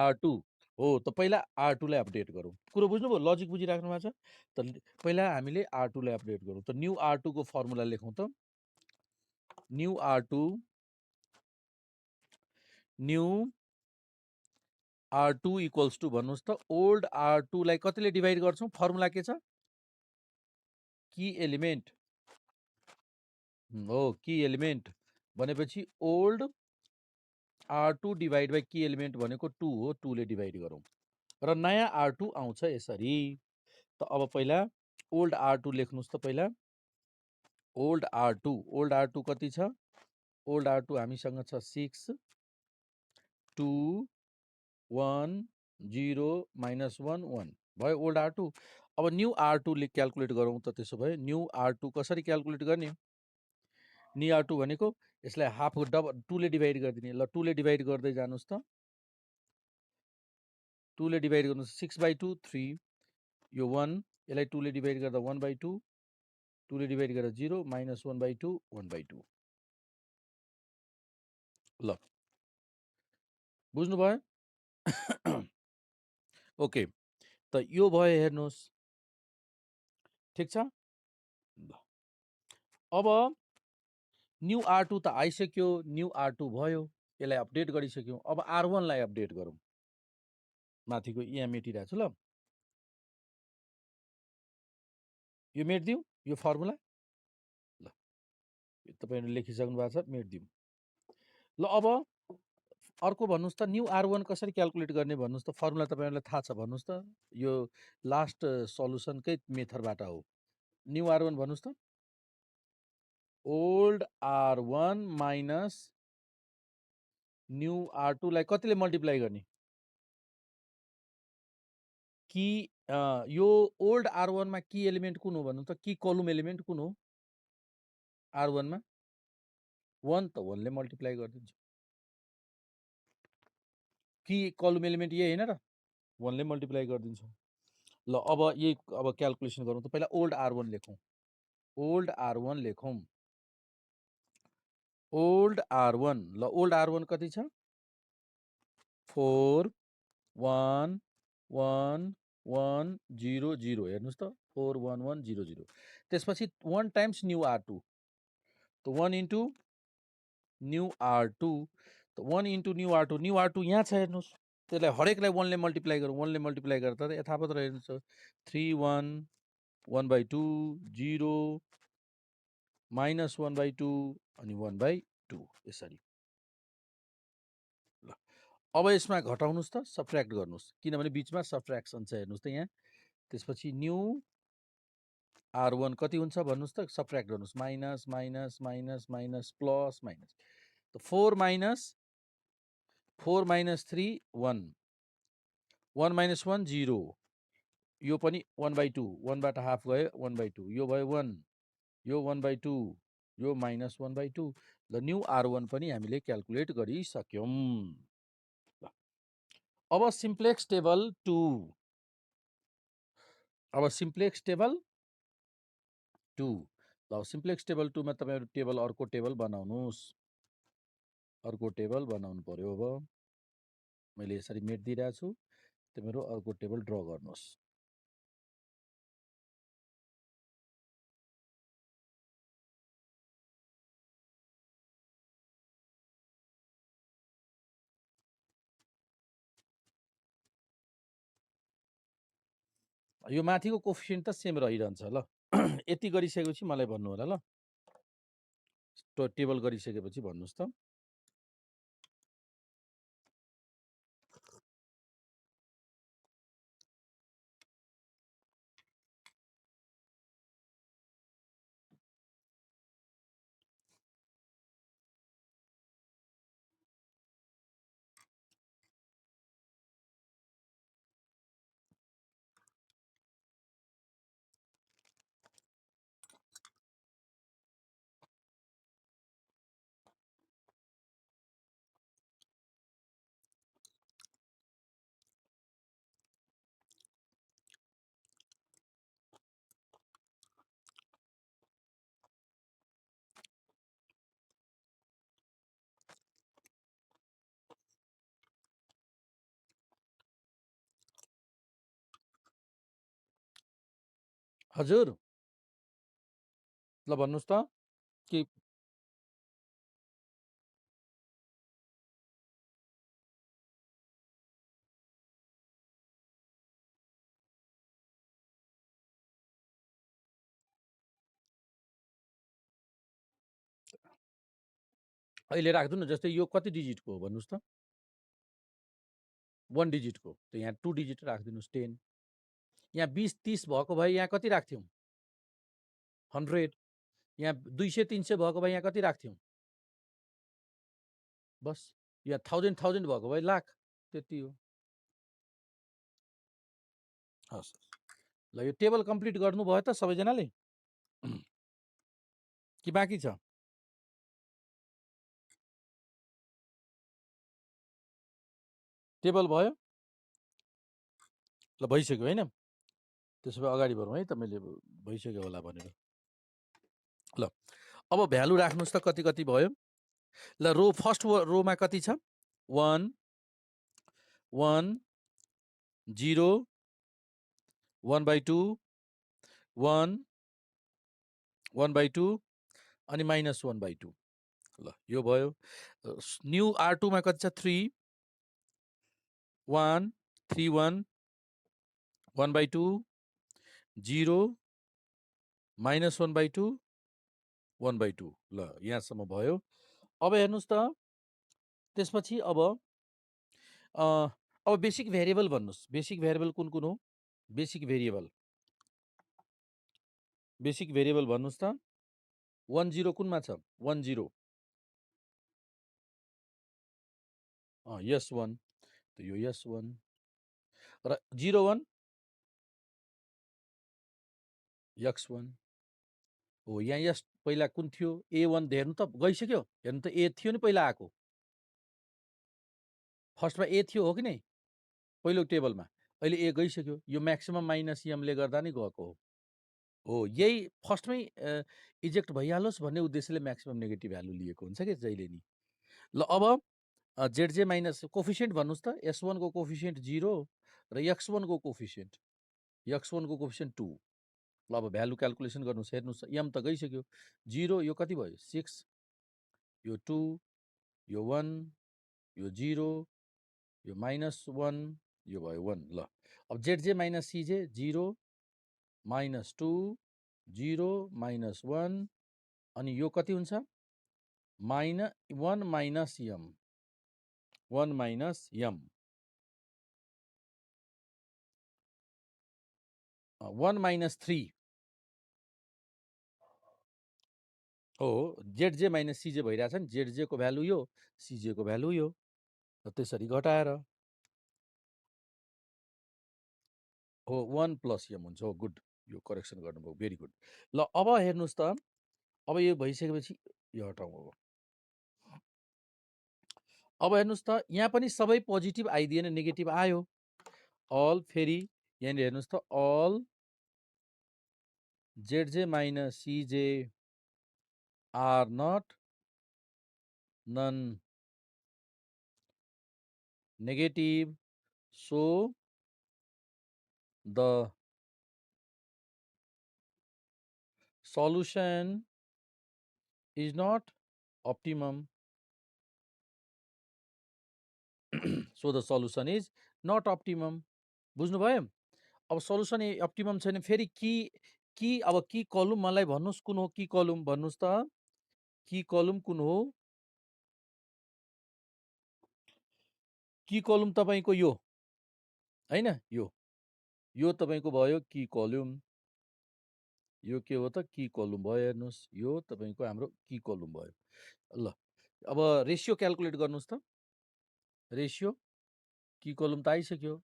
R2 हो, त पहिला R2 लाई अपडेट गरौँ, कुरो बुझ्नुभयो, लजिक बुझिराख्नु भएको छ, त पहिला हामीले R2 लाई अपडेट गरौँ, त न्यू R2 को फर्मुला लेखौँ त, न्यू R2 इक्वल्स टु भन्नुहोस् त, ओल्ड R2 लाई कतिले डिभाइड गर्छौँ, फर्मुला के छ, की एलिमेन्ट हो, की एलिमेन्ट भनेपछि old R2 divide by key element भनेको 2 हो, 2 ले डिभाइड गरौँ र नयाँ R2 आउँछ यसरी। त अब पहिला ओल्ड R2 लेख्नुहोस् त, पहिला ओल्ड R2 कति छ, ओल्ड R2 हामीसँग छ 6 2 1 0 -1 1 भयो ओल्ड R2। अब न्यू R2 ले क्याल्कुलेट गरौँ त, त्यसो भए न्यू R2 कसरी क्याल्कुलेट गर्ने, नि R2 भनेको यसलाई हाफको डबल 2 ले डिभाइड गरिदिने। ल 2 ले डिभाइड गर्दै जानुस् त। 2 ले डिभाइड गर्नुस् 6/2 3 यो 1 यसलाई 2 ले डिभाइड गर्दा 1/2 2 ले डिभाइड गर्दा 0 माइनस 1/2 1/2। ल बुझ्नुभयो? ओके त यो भयो हेर्नुहोस्, ठिक छ। अब न्यू R2 त आइसक्यो, न्यू R2 भयो, यसलाई अपडेट गरिसक्यौँ। अब R1 लाई अपडेट गरौँ। माथिको यहाँ मेटिरहेको छु। ल यो मेटिदिउँ यो फर्मुला। ल तपाईँहरूले लेखिसक्नु भएको छ, मेटिदिउँ। ल अब अर्को भन्नुहोस् त, न्यू R1 कसरी क्यालकुलेट गर्ने भन्नुहोस् त। फर्मुला तपाईँहरूलाई थाहा छ भन्नुहोस् त। यो लास्ट सल्युसनकै मेथडबाट हो। न्यू R1 भन्नुहोस् त। Old R1 minus new R2 लाई कतिले मल्टिप्लाई गर्ने? कि यो ओल्ड R1 मा की एलिमेन्ट कुन हो भन्नु त? की कलम एलिमेन्ट कुन हो R1 मा? 1 त 1 ले मल्टिप्लाई गरिदिन्छ। की कलम एलिमेन्ट यही हैन र? 1 ले मल्टिप्लाई गरिदिन्छ। ल अब यही अब क्याल्कुलेसन गरौँ त। पहिला ओल्ड R1 लेखौँ। ओल्ड R1 लेखौँ। ओल्ड R1, ल ओल्ड R1 कति छ? 4 1 1 1 0 0। हेर्नुहोस् त 4 1 1 0 0। त्यसपछि 1 टाइम्स न्यू R2 त 1 इन्टु न्यू R2 त 1 into new R2। New R2 यहाँ छ हेर्नुहोस्। त्यसलाई हरेकलाई 1 ले मल्टिप्लाई गरौँ। 1 ले मल्टिप्लाई गर्दा त यथावत रहेछ। 3 1 1/2 0 माइनस 1/2 अनि 1/2 यसरी। ल अब यसमा घटाउनुस् त, सब्ट्र्याक्ट गर्नुस्, किनभने बिचमा सब्ट्र्याक्सन छ। हेर्नुहोस् त यहाँ। त्यसपछि न्यू R1 कति हुन्छ भन्नुहोस् त, सब्ट्र्याक्ट गर्नुस्। Minus minus minus minus plus minus त 4 माइनस 3 1 1 माइनस 1 0। यो पनि 1/2 1 बाट हाफ गयो 1/2। यो भयो 1, यो 1/2, यो माइनस 1/2। ल न्यू R1 पनि हामीले क्याल्कुलेट गरिसक्यौँ। अब सिम्प्लेक्स टेबल 2। अब सिम्प्लेक्स टेबल 2। ल सिम्प्लेक्स टेबल 2 मा तपाईहरु टेबल अर्को टेबल बनाउनुस्। अर्को टेबल बनाउनु पर्यो। अब मैले यसरी मेट दिइरहेको छु, तपाईहरु अर्को टेबल ड्र गर्नुस्। यो माथिको कोफिसिएन्ट त सेम रहिरहन्छ। ल यति गरिसकेपछि मलाई भन्नु होला। ल टेबल गरिसकेपछि भन्नुस् त। हजुर, ल भन्नुस् त कि अहिले राख्दिनु न। जस्तै यो कति डिजिटको हो भन्नुस् त? 1 डिजिटको। त यहाँ 2 डिजिट राख्दिनुस् 10। यहाँ 20 30 भएको भए यहाँ कति राख्थ्यौं? 100। यहाँ 200 300 भएको भए यहाँ कति राख्थ्यौं? बस। यहाँ 1000 1000 भएको भए लाख। त्यति हो। हस्। ल यो टेबल कम्प्लिट गर्नुभयो त सबैजनाले? कि बाँकी छ? टेबल भयो? ल भइसक्यो होइन? त्यसो भए अगाडि बढौँ है, तपाईँले भइसक्यो होला भनेर। ल अब भ्यालु राख्नुहोस् त कति कति भयो। ल रो फर्स्ट रोमा कति छ? 1 1 0 1/2 1 1/2 अनि -1/2। ल यो भयो। न्यू R2 मा कति छ? 3 1 3 1 1/2 0 -1/2 1/2। ल यहाँसम्म भयो। अब हेर्नुहोस् त त्यसपछि अब बेसिक भेरिएबल भन्नुहोस्। बेसिक भेरिएबल कुन कुन हो? बेसिक भेरिएबल भन्नुहोस् त। 1 0 कुनमा छ? 1 0 S1 त यो S1 र 0 1 X1 हो। यहाँ यस पहिला कुन थियो? A1 हेर्नु त गइसक्यो। हेर्नु त A थियो नि पहिला आएको। फर्स्टमा A थियो हो कि नै पहिलो टेबलमा। अहिले A गइसक्यो। यो म्याक्सिमम माइनस एमले गर्दा नै गएको हो। यही फर्स्टमै इजेक्ट भइहालोस् भन्ने उद्देश्यले म्याक्सिमम नेगेटिभ भ्यालु लिएको हुन्छ कि जहिले नि। ल अब जेड माइनस कोफिसियन्ट भन्नुहोस् त। S1 को कोफिसियन्ट 0 र X1 को कोफिसियन्ट 2। ल अब भ्यालु क्यालकुलेसन गर्नुहोस्। हेर्नुहोस् एम त गइसक्यो। 0 यो कति भयो? 6 यो 2 यो 1 यो 0 यो -1 यो भयो 1। ल अब जेड माइनस सिजे 0 -2 0 -1 अनि यो कति हुन्छ? -1 -m 1 -m 1 -3 हो। जेड माइनस सिजे भइरहेछ नि। जेड को भ्यालु यो, सिजे को भ्यालु यो। त्यसरी घटाएर हो 1 + m हुन्छ। हो गुड, यो करेक्सन गर्नुभयो, भेरी गुड। ल अब हेर्नुहोस् त। अब यो भइसकेपछि यो हटाउँ। अब हेर्नुहोस् त यहाँ पनि सबै पोजिटिभ आइदिएन, नेगेटिभ आयो। अल फेरि यहाँनिर हेर्नुहोस् त। All Z minus C J are not non negative, so the solution is not optimum. So the solution is not optimum. बुझ्नुभयो? अब सल्युसन अप्टिमम छैन। फेरि की अब की कलम मलाई भन्नुहोस् कुन हो? की कलम भन्नुहोस् त। की कलम कुन हो? की कलम तपाईँको यो हैन, यो तपाईँको भयो की कलम। यो के हो त? की कलम भयो। हेर्नुहोस् यो तपाईँको हाम्रो की कलम भयो। ल अब रेसियो क्यालकुलेट गर्नुहोस् त। रेसियो की कलम त आइसक्यो।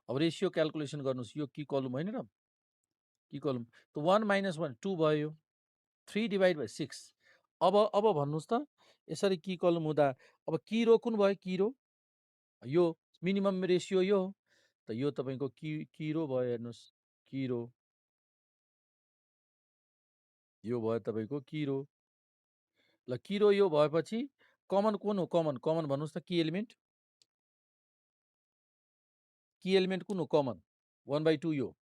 अब रेसियो क्यालकुलेसन गर्नुहोस्। यो की कलम होइन र? की कलम त 1 - 1 2 भयो। 3/6। अब भन्नुहोस् त। यसरी की कलम हुँदा अब की रो कुन भयो? की रो यो मिनिमम रेसियो यो हो। त यो तपाईँको की रो भयो। हेर्नुहोस् की रो यो भयो तपाईँको की रो। ल की रो यो भएपछि कमन कुन हो? कमन भन्नुहोस् त। की एलिमेन्ट कुन हो? कमन 1/2 यो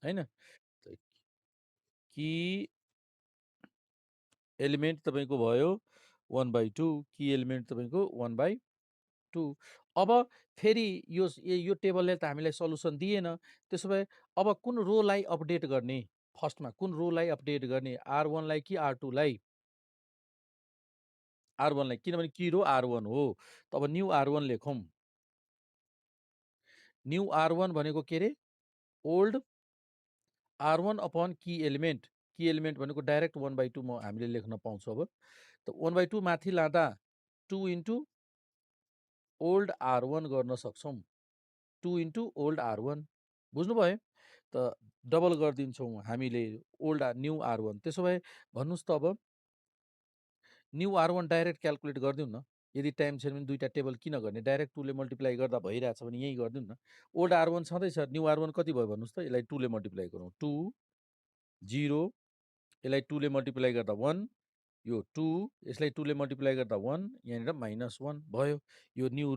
हैन। की एलिमेन्ट तपाईँको भयो 1/2। की एलिमेन्ट तपाईँको 1/2। अब फेरि यो टेबलले त हामीलाई सल्युसन दिएन। त्यसो भए अब कुन रोलाई अपडेट गर्ने? फर्स्टमा कुन रोलाई अपडेट गर्ने? R1 लाई कि R2 लाई? R1 लाई, किनभने की रो R1 हो। त अब न्यू R1 लेखौँ। न्यू R1 भनेको के रे? ओल्ड R1 अपन की एलिमेन्ट। की एलिमेन्ट भनेको डाइरेक्ट 1/2 हामीले लेख्न पाउँछौँ। अब त 1/2 माथि लाँदा 2 * ओल्ड R1 गर्न सक्छौँ। 2 * ओल्ड R1 बुझ्नुभयो? त डबल गरिदिन्छौँ हामीले ओल्ड न्यू R1। त्यसो भए भन्नुहोस् त अब न्यू R1 डाइरेक्ट क्यालकुलेट गरिदिउँ न। यदि टाइम छैन भने दुईटा टेबल किन गर्ने, डाइरेक्ट 2 ले मल्टिप्लाई गर्दा भइरहेछ भने यही गरिदिउँ न। ओल्ड R1 छँदैछ, न्यू R1 कति भयो भन्नुहोस् त, यसलाई 2 ले मल्टिप्लाई गरौँ, 2 0, यसलाई 2 ले मल्टिप्लाई गर्दा 1, यो 2, यसलाई 2 ले मल्टिप्लाई गर्दा 1, यहाँनिर -1 भयो। यो न्यू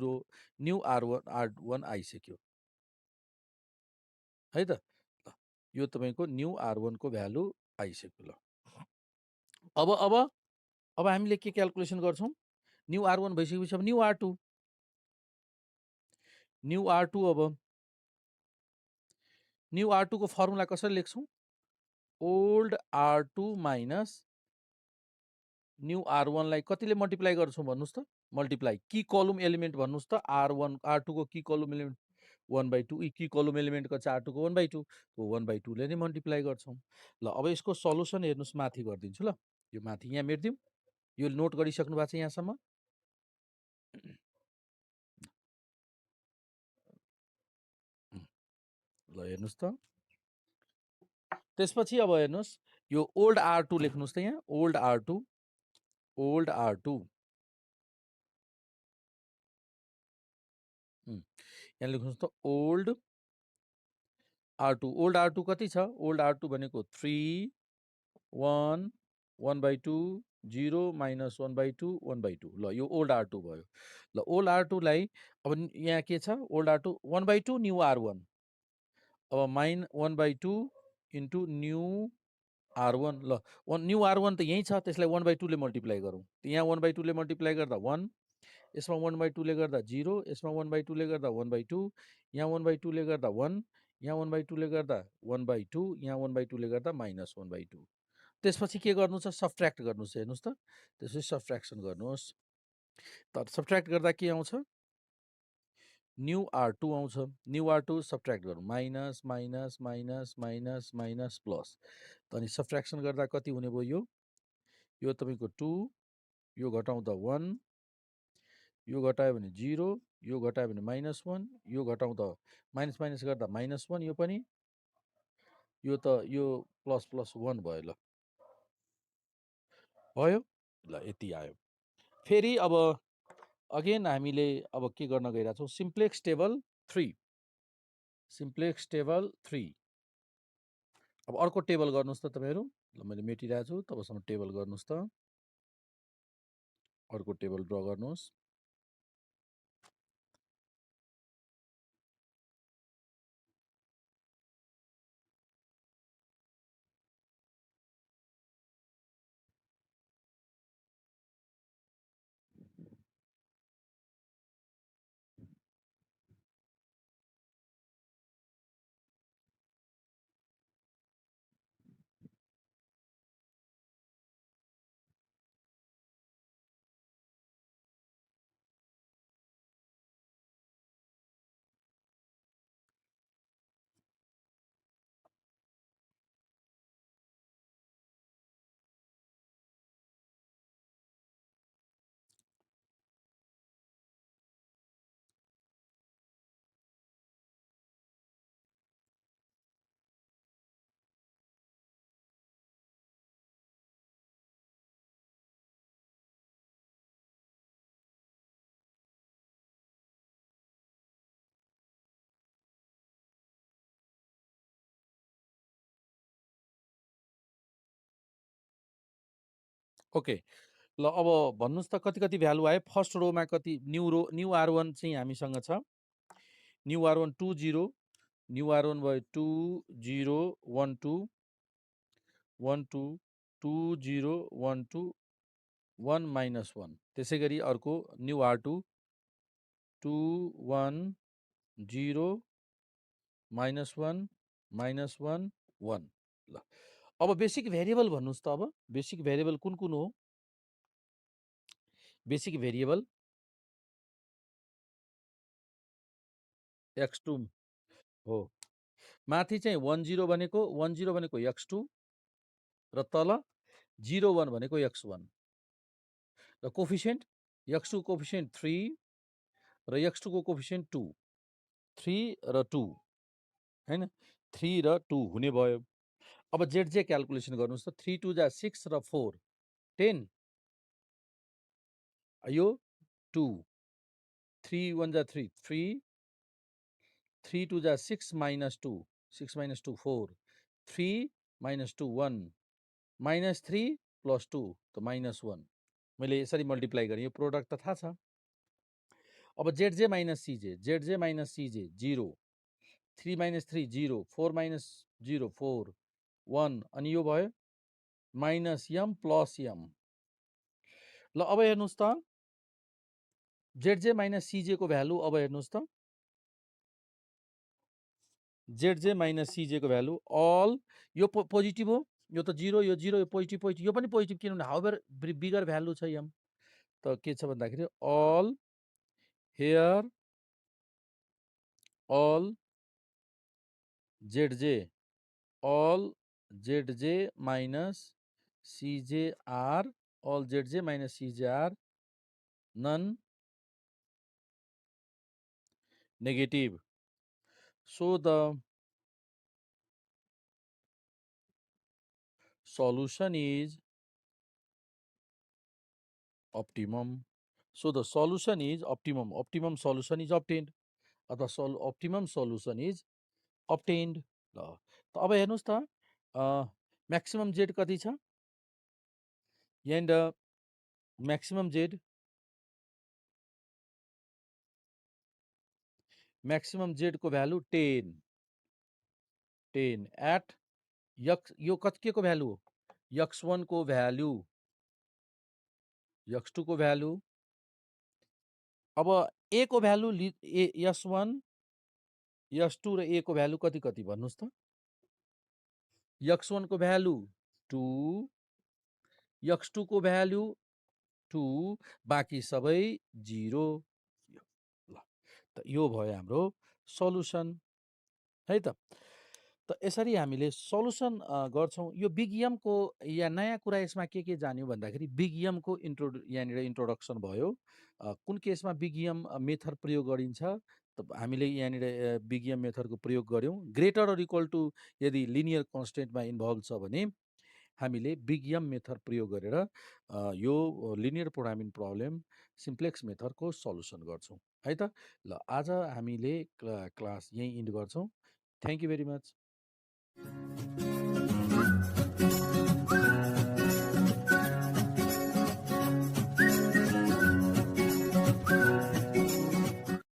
R1 आइसक्यो है त। ल यो तपाईँको न्यू R1 को भ्यालु आइसक्यो। ल अब हामीले के क्याल्कुलेसन गर्छौँ, न्यू R1 भइसकेपछि अब न्यू R2, अब न्यू R2 को फर्मुला कसरी लेख्छौँ, old R2 minus new R1 लाई कतिले मल्टिप्लाई गर्छौँ भन्नुहोस् त, मल्टिप्लाई की कलम एलिमेन्ट भन्नुहोस् त, R2 को की कलम एलिमेन्ट 1/2, की कलम एलिमेन्टको चाहिँ R2 को 1/2, तो 1/2 ले नै मल्टिप्लाई गर्छौँ। ल अब यसको सल्युसन हेर्नुहोस्, माथि गरिदिन्छु। ल यो माथि यहाँ मेट्दिउँ, यो नोट गरिसक्नु भएको छ यहाँसम्म। ल हेर्नुहोस् त, त्यसपछि अब हेर्नुहोस् यो ओल्ड R2 लेख्नुहोस् त, यहाँ ओल्ड R2 यहाँ लेख्नुहोस् त, ओल्ड R2 कति छ, ओल्ड R2 भनेको 3 1 1/2 0 -1/2 1/2। ल यो ओल्ड R2 भयो। ल ओल्ड R2 लाई अब यहाँ के छ, ओल्ड R2 1/2 न्यू R1, अब -1/2 इन्टु न्यू R1। ल न्यू R1 त यही छ, त्यसलाई 1/2 ले मल्टिप्लाई गरौँ, यहाँ 1/2 ले मल्टिप्लाई गर्दा 1, यसमा 1/2 ले गर्दा 0, यसमा 1/2 ले गर्दा 1/2, यहाँ 1/2 ले गर्दा 1, यहाँ 1/2 ले गर्दा 1/2, यहाँ 1/2 ले गर्दा -1/2। त्यसपछि के गर्नु छ, सब्ट्र्याक्ट गर्नु छ। हेर्नुहोस् त, त्यसपछि सब्ट्र्याक्सन गर्नुहोस्, तर सब्ट्र्याक्ट गर्दा के आउँछ, न्यू R2 आउँछ। न्यू R2 सब्ट्र्याक्ट गरौँ, minus minus minus minus minus plus, अनि सब्ट्र्याक्सन गर्दा कति हुने भयो, यो तपाईँको 2, यो घटाउँदा 1, यो घटायो भने 0, यो घटायो भने -1, यो घटाउँदा माइनस माइनस गर्दा -1, यो पनि, यो त यो प्लस प्लस 1 भयो। ल भयो, ल यति आयो। फेरि अब अगेन हामीले अब के गर्न गइरहेछौँ, सिम्प्लेक्स टेबल 3, सिम्प्लेक्स टेबल 3। अब अर्को टेबल गर्नुहोस् त तपाईँहरू। ल मैले मेटिरहेको छु, तबसम्म टेबल गर्नुहोस् त, अर्को टेबल ड्र गर्नुहोस्। ओके, ल अब भन्नुहोस् त कति कति भ्यालु आयो। फर्स्ट रोमा कति, न्यू R1 चाहिँ हामीसँग छ, न्यू R1 2 0, न्यू R1 भयो 2 0 1 2 1 2 2 0 1 2 1 -1। त्यसै गरी अर्को न्यू R2 2 1 0 -1 -1 1। ल अब बेसिक भेरिएबल भन्नुहोस् त, अब बेसिक भेरिएबल कुन कुन हो, बेसिक भेरिएबल x2 हो, माथि चाहिँ 10 भनेको x2 र तल 01 भनेको x1 र कोफिसिएन्ट x2 कोफिसिएन्ट 3 र x2 को कोफिसिएन्ट 2, 3 र 2 हैन, 3 र 2 हुने भयो। अब जेड क्याल्कुलेसन गर्नुहोस् त, 3 2 जा 6 र 4 10, यो 2, 3 1 जा 3, 3, 3 2 जा 6 minus 2, 6 minus 2 4, 3 minus 2 1, minus 3 plus 2 त minus 1 मैले यसरी मल्टिप्लाई गरेँ, यो प्रोडक्ट त थाहा छ। अब जेड माइनस सिजे 0, 3 minus 3 0, 4 minus 0 4, 1 अनि यो भयो माइनस यम प्लस यम। ल अब हेर्नुहोस् त जेड माइनस सिजे को भ्यालु अब हेर्नुहोस् त जेड माइनस सिजे को भ्यालु अल यो पोजिटिभ हो, यो त 0 यो 0 यो पोजिटिभ पोजिटिभ यो पनि पोजिटिभ किनभने हाउएभर बिगर भ्यालु छ यम। त के छ भन्दाखेरि all here all Z minus C J are all zj minus cj are none negative. So the solution is optimum. So the solution is optimum. Optimum solution is obtained. The optimum solution is obtained. ल त अब हेर्नुहोस् त म्याक्सिमम जेड कति छ एन्ड म्याक्सिमम जेड को भ्यालु 10 एट यक्स यो के को भ्यालु हो x1 को भ्यालु x2 को भ्यालु अब ए को भ्यालु s1 s2 र ए को भ्यालु कति कति भन्नुस् त x1 को भ्यालु 2 x2 को भ्यालु 2 बाँकी सबै 0। ल त यो भयो हाम्रो सल्युसन है त। त यसरी हामीले सल्युसन गर्छौं। यो बिग यम को या नयाँ कुरा यसमा के जान्यो भन्दाखेरि बिग यम को यहाँनिर इन्ट्रोडक्सन भयो। कुन केसमा बिग यम मेथड प्रयोग गरिन्छ त हामीले यहाँनिर बिग यम मेथडको प्रयोग गर्यौं। ग्रेटर अर इक्वल टु यदि लिनियर कन्स्टेन्टमा इन्भल्भ छ भने हामीले बिग यम मेथड प्रयोग गरेर यो लिनियर प्रोग्रामिङ प्रब्लम सिम्प्लेक्स मेथडको सल्युसन गर्छौं है त। ल आज हामीले क्लास यही इन्ड गर्छौं। Thank you very much.